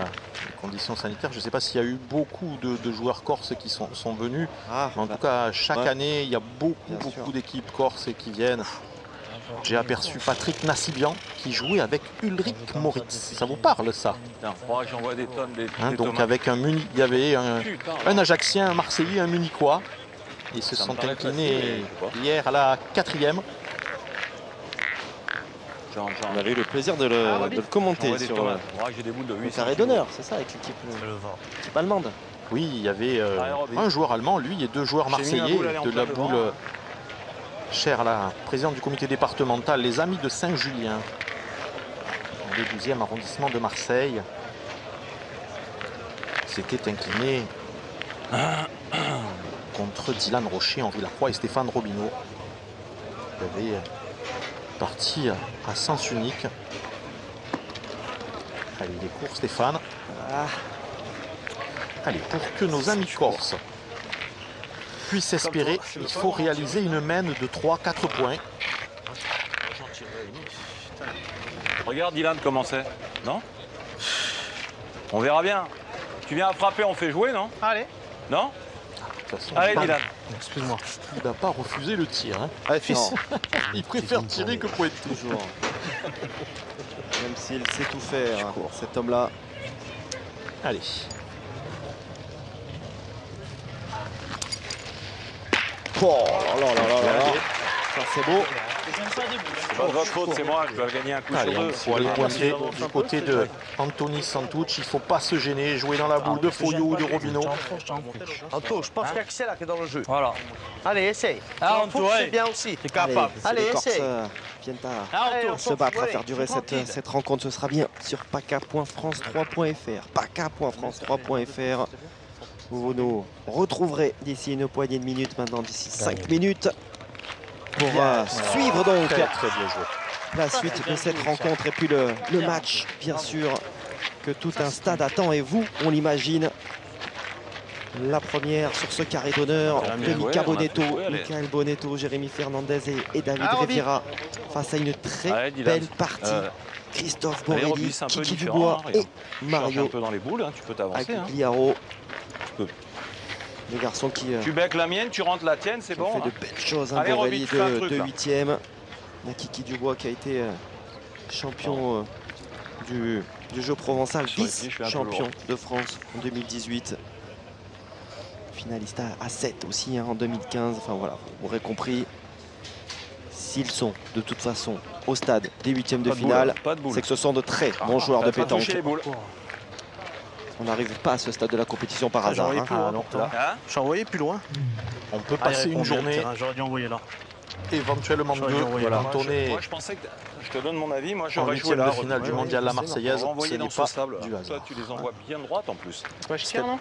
conditions sanitaires, je ne sais pas s'il y a eu beaucoup de joueurs corses qui sont venus. Ah, Mais en tout cas, chaque ouais. année, il y a Bien beaucoup sûr. d'équipes corses qui viennent. J'ai aperçu Patrick Nassibian qui jouait avec Ulrich Moritz. Ça vous parle, ça? Putain, faudra que j'envoie des tonnes, des Hein, donc tomates. avec un Muni, il y avait Putain, un Ajaxien, un Marseillais, un Munichois. Ils se Ça me sont paraît inclinés facile, mais je sais hier à la 4e. On avait eu le plaisir de le commenter J'envoie des sur tomates. Faudra que j'ai des boules de le 800 carré kilos. d'honneur, c'est ça, avec l'équipe allemande. Oui, il y avait Aérobie. un joueur allemand, lui, et 2 joueurs J'ai mis un marseillais boule, allez, en de plein la devant. boule chère à la présidente du comité départemental, les Amis de Saint-Julien, dans le 12e arrondissement de Marseille. S'était incliné contre Dylan Rocher, Henri Lacroix et Stéphane Robineau. Il avait parti à sens unique. Allez, il est court, Stéphane. Allez, pour que nos amis corses puissent espérer, il faut réaliser une mène de 3-4 points. Regarde Dylan comment c'est, non? On verra bien. Tu viens à frapper, on fait jouer, non? Allez. Non? De toute façon, Allez Dylan, Dylan. Excuse-moi. Il n'a pas refusé le tir. Hein. Allez, fils. Il préfère tirer que pointer. Toujours. Même s'il sait tout faire, cet homme-là. Allez. Oh là là là là là. Ça c'est beau. C'est pas de votre faute, c'est moi, je dois gagner un coup Allez, sur deux. il faut aller pointer du côté de Anthony Santucci. Il ne faut pas se gêner, jouer dans la boule de Foyot ou de Robineau. Anto, je pense qu'il y a que c'est là qui est dans le jeu. Voilà. Allez, essaye. Ah, Anto, Anto, c'est allez. bien aussi. T'es capable. Allez, les Corses essaye. viennent Allez, à on se s'en battre, à fout, faire allez, durer tranquille. cette rencontre. Ce sera bien sur paca.france3.fr. paca.france3.fr. Vous nous retrouverez d'ici une poignée de minutes, maintenant d'ici 5 minutes, pour suivre donc Très bien joué. la suite de cette rencontre et puis le match, bien sûr, que tout un stade attend. Et vous, on l'imagine, la première sur ce carré d'honneur de Mika Bonetto, Michael Bonetto, Jérémy Fernandez et David Riviera face à une très belle partie. Christophe Borelli, Kiki Dubois et Mario un peu dans les boules, hein, tu peux t'avancer. Agugliaro. Les garçons qui Tu becques la mienne, tu rentres la tienne, c'est bon. fait Hein. de belles choses. Allez, Borelli Roby, fais un truc, de là. 8e. Il y a Kiki Dubois qui a été champion du jeu provençal, Sur les pieds, je suis un peu vice-champion lourd. de France en 2018. Finaliste à 7 aussi hein, en 2015. Enfin voilà, vous aurez compris. S'ils sont de toute façon au stade des 8e de Pas de finale, boule, pas de boule. c'est que ce sont de très bons joueurs de T'as pas touché pétanque. les boules. On n'arrive pas à ce stade de la compétition par hasard. envoyé hein. plus loin, pourtant. Hein Je suis envoyé plus loin. On peut passer une journée, J'aurais dû envoyer là. éventuellement J'aurais dû deux, envoyer voilà, là. tourner Moi je pensais que je te donne mon avis, moi en j'aurais joué huitième là. de finale du mondial la Marseillaise. Ce Envoyer n'est dans ce pas sable. du Toi hasard. tu les envoies bien droite en plus. Ouais, je tire, non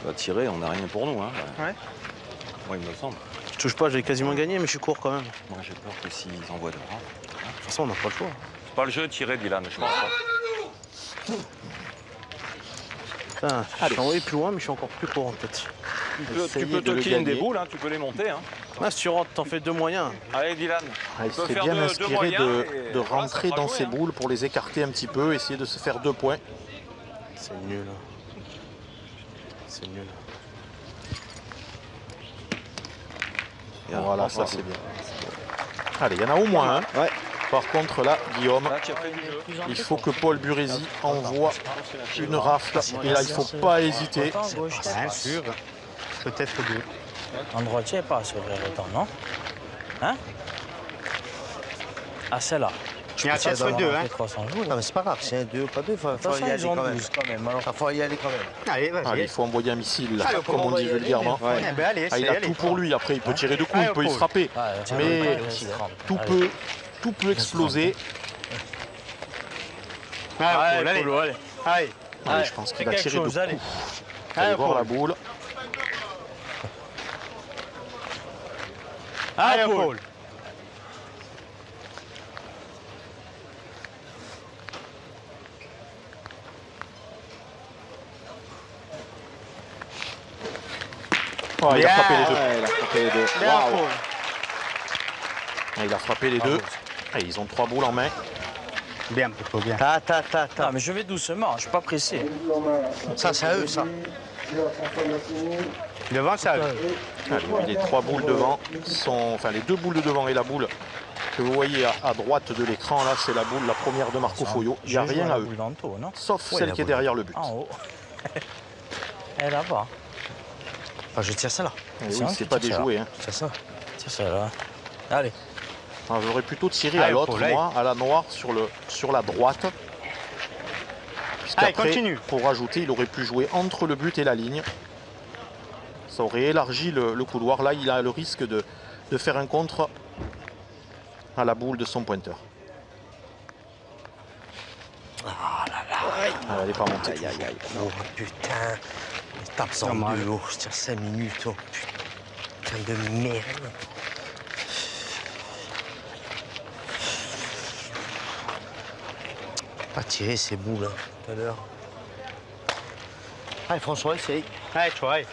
Bah, tirer, on n'a rien pour nous. Hein. Ouais. Moi il me semble. Je touche pas, j'ai quasiment gagné, mais je suis court quand même. De Moi j'ai peur que s'ils envoient droit. toute façon, on n'a pas le choix. C'est pas le jeu de tirer, Dylan, je pense pas. Putain, je suis envoyé plus loin, mais je suis encore plus court en fait. Tu peux de le toquer une des gagner. boules, hein, tu peux les monter. Hein. Ah, si tu rentres, t'en fais deux moyens. Allez Dylan. Ah, il Tu peux serait faire bien deux inspiré moyens de et de voilà, rentrer ça fera dans jouer, ces hein. boules pour les écarter un petit peu, essayer de se faire 2 points. C'est nul. C'est nul. Voilà, ça c'est bien. Allez, il y en a au moins un. Ouais. Par contre, là, Guillaume, Là, tu as fait du jeu. il faut que Paul Burési envoie une rafle. Et là, il ne faut pas hésiter. Bien sûr. Peut-être deux. En droitier, pas sur le temps, non? Hein? Ah, celle-là. Il y a un tiers deux, hein. 300 jours. Non, mais c'est pas grave, c'est un 2, pas 2, il faut De toute façon, y aller ils ont quand même. 12 quand même. Alors, Il faut y aller quand même. Allez, Allez, vas-y. il faut envoyer un missile, Allez, comme on dit vulgairement. Eh ben, allez, Ah, il essaye, a allez. tout pour lui. Après, il peut tirer de coups, il peut y Paul. frapper. Mais Allez. tout peut exploser. Allez, Paul, allez. Polo, allez. Allez. Allez, je pense qu'il va Fais tirer quelque de chose, allez. coups. Allez voir la boule. Allez, Paul. Oh, il a frappé les deux. Ouais, il a frappé les deux. Bien, Waouh. Paul. Ah, il a frappé les deux. Ah, ils ont 3 boules en main. Bien, Paul, bien. Ah, mais je vais doucement, je suis pas pressé. Ça, c'est à eux, ça. Devant, ça. Allez, les 3 boules devant sont, enfin les 2 boules de devant et la boule que vous voyez à droite de l'écran, là, c'est la boule, la première de Marco Foyot. Il n'y a rien à eux, Non, sauf celle qui est derrière le but. en haut. Elle là-bas. Ah, je tire ça là. Et C'est oui, un c'est qui pas tire des ça. jouets. Hein. C'est ça. C'est ça là. Allez. Alors, j'aurais plutôt tiré à Allez, l'autre, Paul, allez. moi, à la noire, sur la droite. Allez, Puisqu'après, continue. pour rajouter, il aurait pu jouer entre le but et la ligne. Ça aurait élargi le couloir. Là, il a le risque de faire un contre à la boule de son pointeur. Ah là là. Ah, elle n'est pas montée. Aïe, aïe, aïe. Oh putain. Il tape ça en Dommage. deux. Oh, je tire 5 minutes. Oh putain de merde. Pas tirer ces boules hein, tout à l'heure. Allez François, essaye. Allez, tu vois, allez.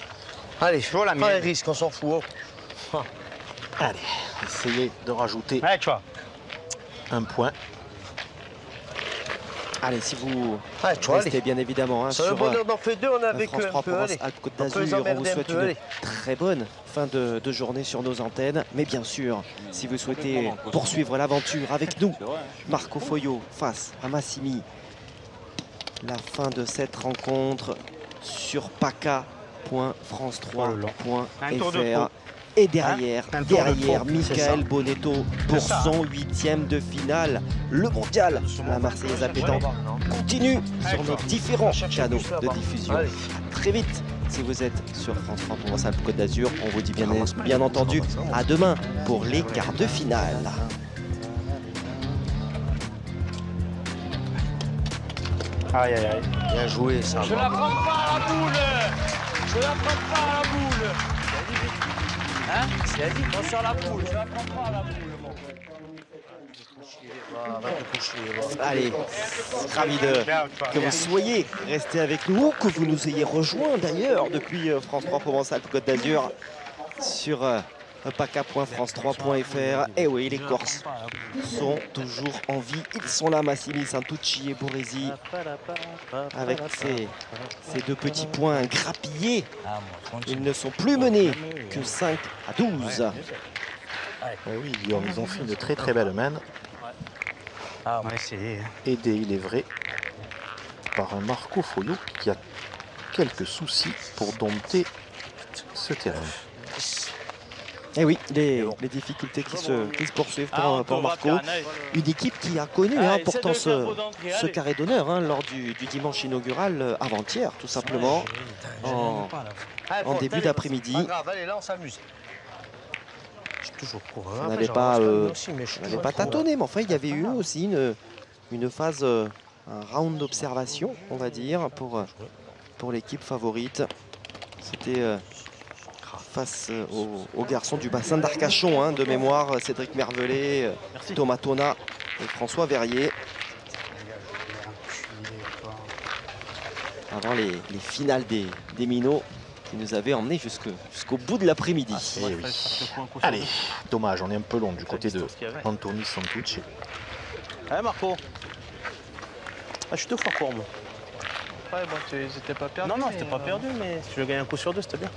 Allez, Toujours la pas les mienne. risques, on s'en fout. Oh. Allez, essayez de rajouter Allez, tu vois. un point. Allez, si vous tu vois, restez bien évidemment hein, sur le sur bonheur d'en faire deux, on a vécu France un 3 peu. Provence Allez. Alpes Côte On peut les d'Azur, on emmerder vous un souhaite peu, une allez. très bonne fin de journée sur nos antennes. Mais bien sûr, si vous souhaitez poursuivre l'aventure avec nous, Marco Foio face à Massimi, la fin de cette rencontre sur paca.france3.fr. Et derrière, Michael Bonetto pour son 8e de finale. Le mondial, la Marseillaise à pétanque continue sur nos différents canaux de diffusion. À très vite si vous êtes sur France 3 Provence Alpes Côte d'Azur. On vous dit bien entendu à demain pour les quarts de finale. Aïe, aïe, aïe. Bien joué, ça. Je la prends pas à la boule. Je la prends pas à la boule. Hein? C'est dit, on sur la boule. Je la prends pas à la boule. Allez, ravi que vous soyez restés avec nous, que vous nous ayez rejoints d'ailleurs depuis France 3 Provence Alpes Côte d'Azur sur paca.france3.fr. Et oui, les Corses sont toujours en vie. Ils sont là, Massimi, Santucci et Boresi, avec ces deux petits points grappillés. Ils ne sont plus menés que 5 à 12. Oui, ils ont fait une très très belle main. On va essayer. Aidé, il est vrai, par un Marco Foio qui a quelques soucis pour dompter ce terrain. Et oui, les difficultés qui se poursuivent pour Marco. Une équipe qui a connu pourtant ce carré d'honneur lors du dimanche inaugural avant-hier, tout simplement, en début d'après-midi. Allez, là, on s'amuse. Je suis toujours pour On n'avait pas tâtonné, mais enfin, il y avait eu aussi une phase, un round d'observation, on va dire, pour l'équipe favorite. C'était face aux garçons du bassin d'Arcachon, de mémoire, Cédric Mervelet, Thomas Tona et François Verrier. Avant les finales des minots qui nous avaient emmenés jusqu'au bout de l'après-midi. Oui. Allez, dommage, on est un peu long du côté de Anthony Santucci. Allez Marco. Je suis deux fois court, moi. Ouais, bon, c'était pas perdu. Non, c'était pas perdu, mais si je gagne un coup sur deux, c'était bien.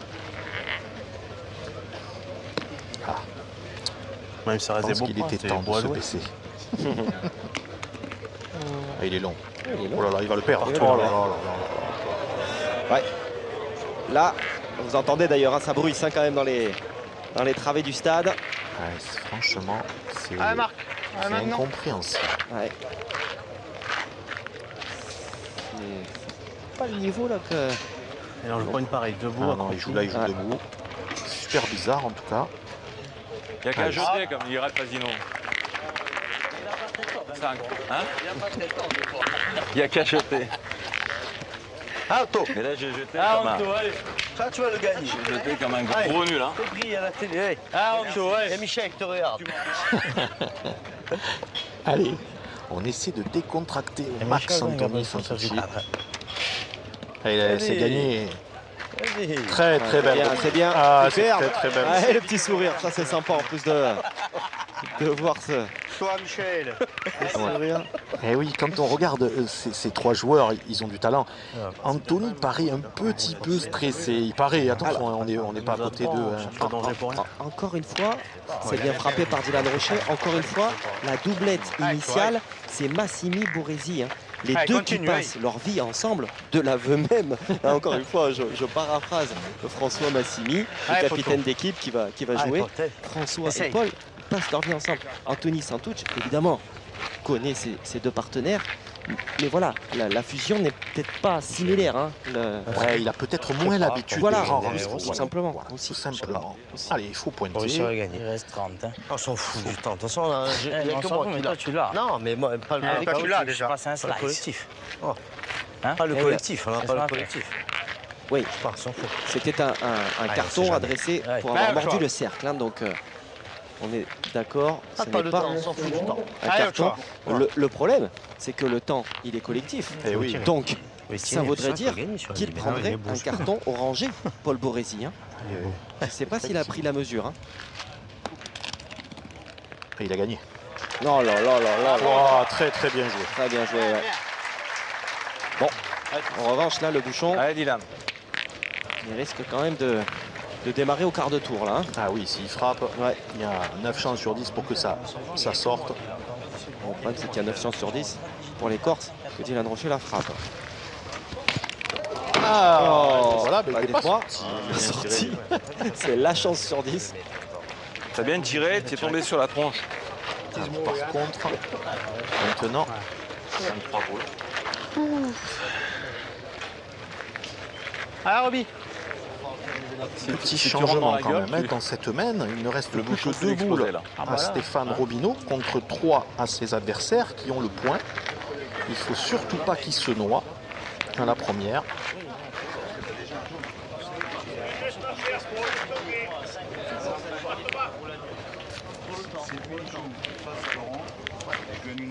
Même si ça Je restait pense beau qu'il point, était c'est temps de beau à se jouer. baisser. Il est long. Oh là là, il va le perdre. Oh là là. Ouais. Là, vous entendez d'ailleurs, ça bruisse quand même dans les travées du stade. Ouais, franchement, c'est maintenant. incompréhensible. Ouais. C'est pas le niveau là que... Et on joue pas une pareille, debout. Non, il joue là, il joue debout. Super bizarre en tout cas. Il n'y a qu'à jeter comme dirait Fasino. Il n'y a qu'à jeter. Anto. Et là, j'ai jeté Ah, comme un... Anto, allez. Ça, tu vas le gagner. J'ai jeté comme un gros nul. Hein. T'es pris à la télé. Hey. Ah, Anto, ouais. Et Michel qui te regarde. Allez, on essaie de décontracter au max Anthony Santucci. Allez, c'est gagné. Très très belle. Très bien. Ah, c'est Superbe. très belle. Ouais, le petit sourire, ça c'est sympa en plus de voir ce Toi, Michel. sourire. Et oui, quand on regarde ces trois joueurs, ils ont du talent. Anthony paraît un petit peu stressé. Il paraît, attention, on n'est pas à côté d'eux. Encore une fois, c'est bien frappé par Dylan Rocher. Encore une fois, la doublette initiale, c'est Massimi Boresi. Les deux qui passent leur vie ensemble, de l'aveu même. Encore une fois, je paraphrase François Massimi, le capitaine d'équipe qui va jouer. François et Paul passent leur vie ensemble. Anthony Santucci, évidemment, connaît ses deux partenaires. Mais voilà, la fusion n'est peut-être pas similaire. Ouais, il a peut-être moins l'habitude. Voilà, tout simplement. Voilà, tout simplement. Allez, il faut pointer. Il reste 30. On s'en fout du temps. De toute façon, il n'y a que moi qui toi, tu l'as. Non, mais moi, pas le collectif. Toi, tu l'as déjà. C'est un Pas le slice. collectif. Hein? Pas le Eh collectif, on n'a pas le Laisse-moi collectif. Oui, On s'en fout. c'était un on carton sait jamais. adressé pour Ouais, avoir le mordu choix. le cercle. Donc, on est d'accord. Ah, Ce pas n'est le pas temps, on s'en fout du temps. un Allez, carton. Le problème, c'est que le temps, il est collectif. Eh oui. Donc, Oui, ça tiens, voudrait faut dire gagner sur qu'il les prendrait boules. un carton orangé, Paul Boresi. Je ne sais pas s'il a pris la mesure. Et il a gagné. Non, là. Oh, très très bien joué. Très bien joué. Ouais. En revanche, là, le bouchon, Allez, Dylan. il risque quand même de démarrer au quart de tour, là. Hein. Ah oui, s'il frappe, il y a 9 chances sur 10 pour que ça sorte. Bon, le problème, c'est qu'il y a 9 chances sur 10 pour les Corses que Dylan Rocher la frappe. Voilà, mais il est pas sorti. C'est la chance sur 10. T'as bien tiré, t'es tombé sur la tronche. Par contre, maintenant, 23 boules. Ah, Roby. petit si tu rentres changement dans la quand gueule, même. Dans cette main, il ne reste Le plus bouchon que s'est 2 explosé, boules là. à Stéphane Robineau contre 3 à ses adversaires qui ont le point. Il ne faut surtout pas qu'il se noie à la première.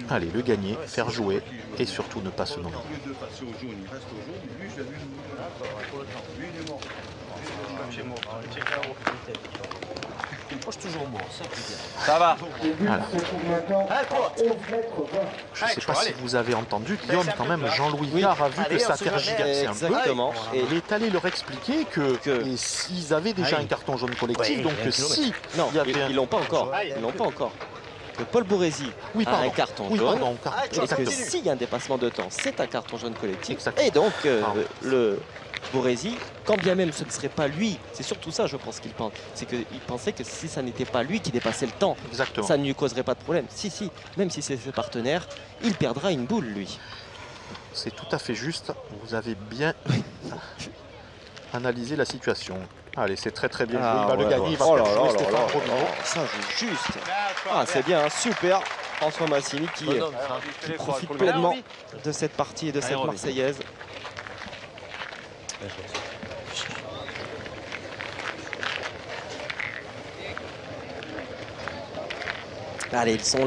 Allez, le gagner, faire jouer et surtout ne pas se noyer. Moi, je suis toujours mort. Ça va. Voilà. Je ne sais pas si vous avez entendu, Guillaume, quand même, Jean-Louis Viard a vu que ça tergiversait un peu. Exactement. Et il est allé leur expliquer que s'ils avaient déjà un carton jaune collectif, donc si Non, il y avait ils l'ont pas encore. Ils l'ont pas encore. Que Paul Bourrézy a un carton jaune. Parce que s'il y a un dépassement de temps, c'est un carton jaune collectif. Exactement. Et donc, le Bourrézy, quand bien même ce ne serait pas lui, c'est surtout ça, je pense qu'il pense, c'est qu'il pensait que si ça n'était pas lui qui dépassait le temps, Exactement. ça ne lui causerait pas de problème. Si, même si c'est ses partenaires, il perdra une boule, lui. C'est tout à fait juste. Vous avez bien analysé la situation. Allez, c'est très très bien joué. Il va le gagner, il va faire jouer Stéphane Robineau. Ça joue juste. Ah, c'est bien, hein, super. François Massimi qui profite pleinement de cette partie et de cette Marseillaise. Allez, ils sont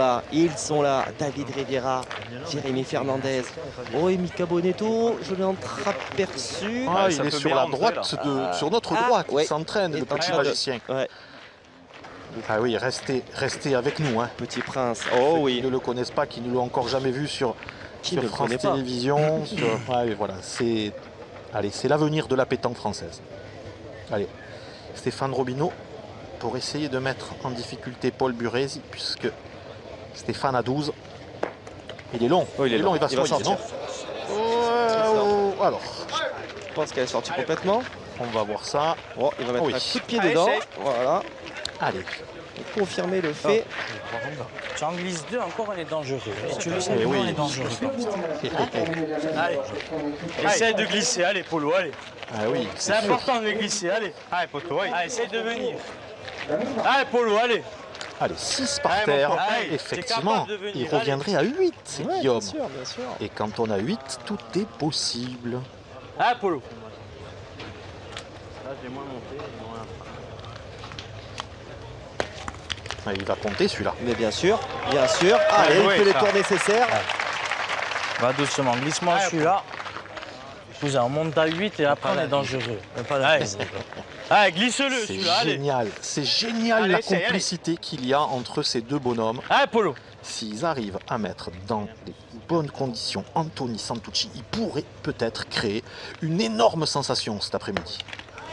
là. David Riviera, Jérémy Fernandez, Mika Bonetto, je l'ai entreaperçu. Ah, il est sur la droite, sur notre droite, il s'entraîne, le petit magicien. Ah oui, restez avec nous. Hein. Petit Prince, Qui ne le connaissent pas, qui ne l'ont encore jamais vu sur France Télévisions. Voilà, c'est l'avenir de la pétanque française. Allez, Stéphane Robineau pour essayer de mettre en difficulté Paul Bourrézy, puisque Stéphane a 12. Il est long. Il est long, il va sortir. Alors, je pense qu'elle est sortie complètement. On va voir ça. Il va mettre un coup de pied dedans. Voilà. Allez. Pour confirmer le fait. Tu en glisses 2, encore on est dangereux. Et tu le sais, on est dangereux. Allez, essaye de glisser, allez Polo, allez. Ah oui, c'est important de glisser, allez. Allez Poto, allez, essaye de venir. Allez Polo, allez. Allez, 6 par terre. Effectivement, il reviendrait à 8, Guillaume. Bien sûr. Et quand on a 8, tout est possible. Allez Polo. Là, j'ai moins monté. Il va compter celui-là. Mais bien sûr. Allez, il fait les tours nécessaires. Va doucement, glissement celui-là. On monte à 8 et après on est dangereux. Allez, glisse-le celui-là, allez. C'est génial la complicité qu'il y a entre ces deux bonhommes. Allez, Polo. S'ils arrivent à mettre dans les bonnes conditions Anthony Santucci, il pourrait peut-être créer une énorme sensation cet après-midi.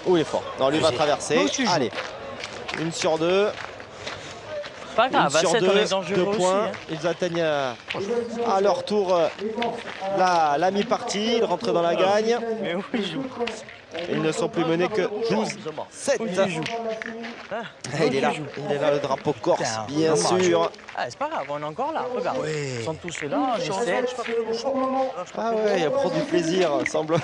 Il est fort. Non, lui va traverser. Allez, 1 sur 2. Pas grave, sur 2 points. Aussi, hein. Ils atteignent à leur tour la mi-partie. Ils rentrent dans la gagne. Mais où ils jouent? Ils ne sont plus menés que 12-7. Il est là, le drapeau corse, bien sûr. C'est pas grave, on est encore là, regarde. Ils sont tous là, on essaie. Il prend du plaisir, semble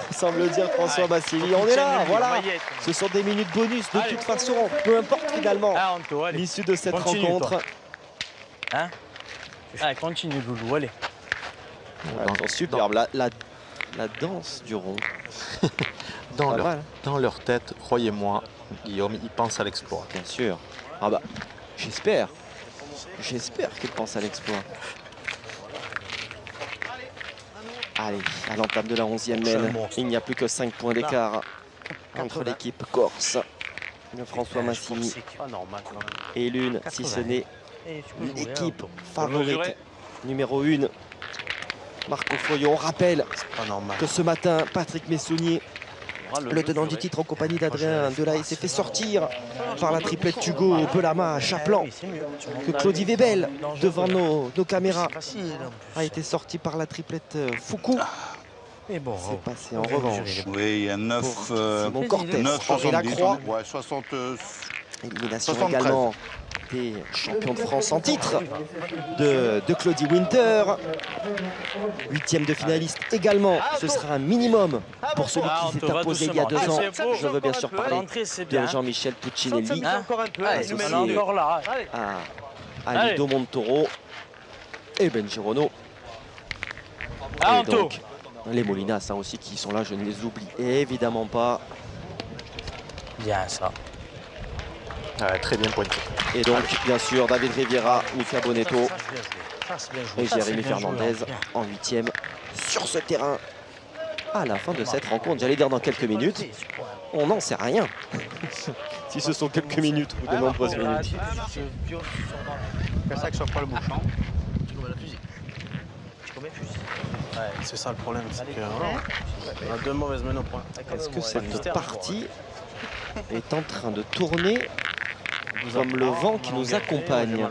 dire François Massili. On est là, voilà. Ce sont des minutes bonus de toute façon, peu importe finalement l'issue de cette rencontre. Allez, continue Loulou, allez. Superbe, la danse du rond. Dans leur tête, croyez-moi, Guillaume, ils pensent à l'exploit. Bien sûr. J'espère qu'ils pensent à l'exploit. Allez, à l'entame de la 11e mène, il n'y a plus que 5 points d'écart entre l'équipe corse de François Massimi et l'une, si ce n'est l'équipe favorite numéro 1 Marco Foyo. On rappelle Pas normal. que ce matin, Patrick Messonnier, le tenant du titre en compagnie d'Adrien Delahaye, s'est fait sortir par la triplette Hugo Belama à Chaplan. Que Claudie Webel, devant nos caméras, a été sorti par la triplette Foucault. Mais bon, c'est passé en revanche. Oui, il y a 9. Simon Cortès, 9, Henri Lacroix. Ouais, 60. Élimination 73. également des champions de France en titre de Claudie Winter. 8e de finaliste également. Ce sera un minimum pour celui qui s'est imposé il y a 2 ans. Je veux bien sûr parler de Jean-Michel Puccinelli. Associé encore là. à Lido Montoro et Ben Girono. Et donc, les Molinas aussi qui sont là, je ne les oublie évidemment pas. Bien ça. Très bien pointé. Et donc, bien sûr, David Riviera, Mika Bonetto et Jérémy bien Fernandez joué, en 8e sur ce terrain. À la fin de cette rencontre, j'allais dire dans quelques minutes, on n'en sait rien. Si ce sont quelques minutes ou de nombreuses minutes. C'est ça que sur pas le bouchon. Tu combats la fusil. Tu combats fusil. Ouais, c'est ça le problème, c'est qu'on a 2 mauvaises mains au point. Est-ce que cette partie est en train de tourner comme le vent qui nous accompagne?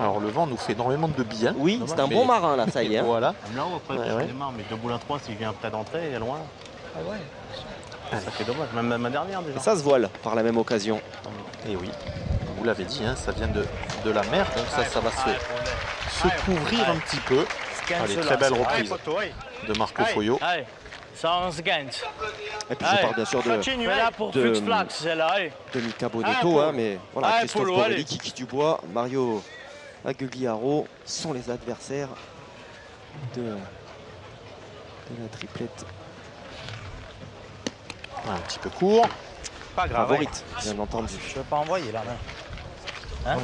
Alors le vent nous fait énormément de bien. Oui, c'est un bon marin là, ça y est. Voilà. Non, après, je démarre, mais 2 boules à 3, s'il vient près d'entrer, il est loin. Ah ouais. Ça fait dommage, même ma dernière déjà. Et ça se voile par la même occasion. Et oui, vous l'avez dit, hein, ça vient de la mer, donc ça va se couvrir un petit peu. Allez, très belle reprise de Marco Foyo. Allez, ça on se gagne. Et puis je parle bien sûr de Mika Bonetto, hein, mais voilà, Christophe Borelli, Kiki Dubois, Mario Agugliaro sont les adversaires de la triplette. Un petit peu court. Pas grave. Favorite, bien entendu. Je ne vais pas envoyer là. Hein?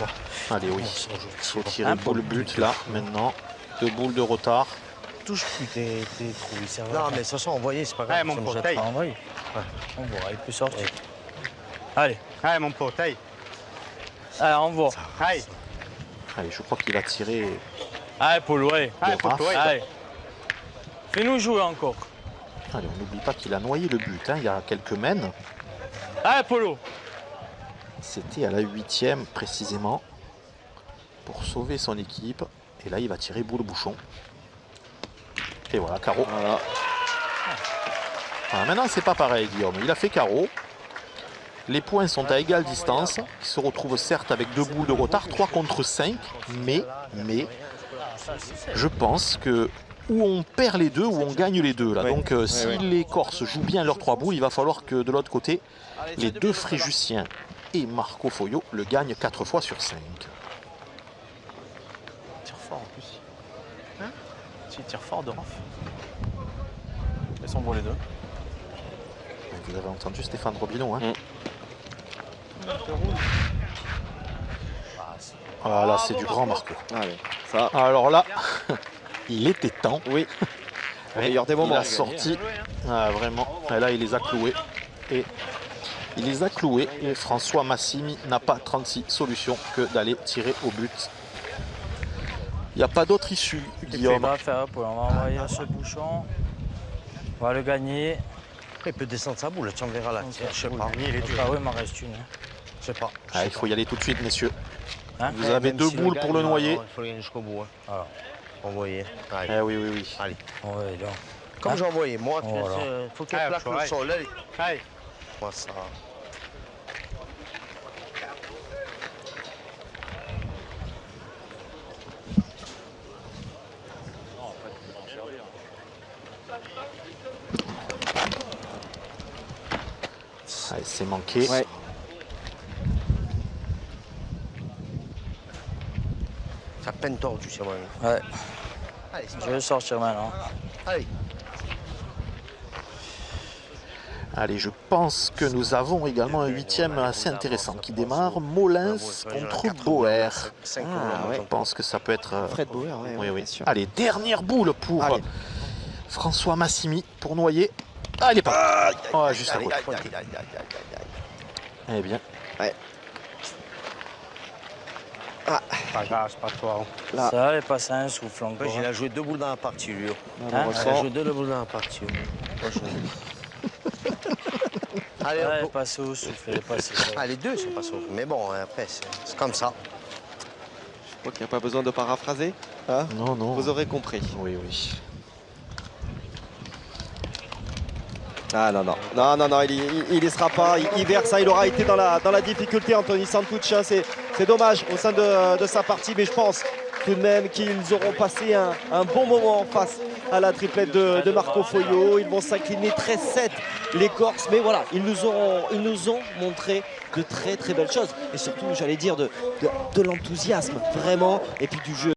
Allez, oui. Il faut tirer pour le but là, maintenant. 2 boules de retard. Touche plus tes trous. Non, mais de toute façon, envoyer, c'est pas grave. Ouais, mon portail. Pas envoyer. On voit, il peut sortir. Allez. Allez, mon portail. Allez, on voit. Allez. Allez, je crois qu'il a tiré. Allez, Polo, allez. Allez, Polo, allez. Fais-nous jouer encore. Allez, on n'oublie pas qu'il a noyé le but, hein, il y a quelques mènes. Allez, Polo. C'était à la 8e précisément pour sauver son équipe. Et là, il va tirer boule bouchon. Et voilà, carreau. Voilà, maintenant, c'est pas pareil, Guillaume. Il a fait carreau. Les points sont à égale distance. Il se retrouve certes avec 2 boules de retard, 3 contre 5. Mais, je pense que ou on perd les deux, ou on gagne les deux. Là. Ouais. Donc, si les Corses jouent bien leurs 3 boules, il va falloir que de l'autre côté, les 2 Fréjussiens et Marco Foyo le gagnent 4 fois sur 5. Tire fort en plus. Hein? Si, il tire fort de Raff. Ils sont bons les deux. Vous avez entendu Stéphane Robineau, hein? Ah là, c'est du grand Marco. Allez, ça. Alors là, il était temps. Oui. Meilleur des moments. Il a sorti. Ah, vraiment. Et là, il les a cloués. Et il les a cloués. Et François Massimi n'a pas 36 solutions que d'aller tirer au but. Il n'y a pas d'autre issue, Guillaume. On va envoyer ce bouchon. On va le gagner. Après, il peut descendre sa boule, tu en verras là. Je sais pas. Ah oui, il m'en reste une. Je sais pas. Ah, il faut y aller tout de suite, messieurs. Hein? Vous avez 2 boules pour le noyer. Il faut le gagner jusqu'au bout. Hein. Voilà. Envoyer. Ah, oui, oui, oui. Allez. Ouais, donc. Comme j'ai envoyé, moi, il voilà. faut qu'elle plaque le sol. Allez. Allez. Moi, ça. Allez, c'est manqué. Ouais. Ça peine tordu, c'est vrai. Ouais. Allez, Je vais sortir maintenant. Allez. Allez, je pense que nous avons également un 8e assez intéressant qui démarre. Molins contre Bauer. Je pense que ça peut être... Fred Bauer, oui. Allez, dernière boule pour François Massimi pour noyer. Ah, il est pas. Oh, juste à côté. Eh bien. Ouais. Ah. Pas grave, c'est pas toi. Là. Ça allait passer un souffle encore. Il a joué 2 boules dans la partie, lui. On Il ressent. a joué 2 boules dans la partie. Allez, Elle est passée au souffle, elle est passée. Ah, les deux sont passés au souffle. Mais bon, après, c'est comme ça. Je crois qu'il n'y a pas besoin de paraphraser. Hein? Non, non. Vous aurez compris. Oui, oui. Ah non, non, non, non, non, il y sera pas, il verse, il aura été dans la difficulté, Anthony Santucci, hein, c'est dommage au sein de sa partie, mais je pense tout de même qu'ils auront passé un bon moment face à la triplette de Marco Foglio. Ils vont s'incliner 13-7 les Corses, mais voilà, ils nous ont montré de très très belles choses, et surtout, j'allais dire, de l'enthousiasme, vraiment, et puis du jeu.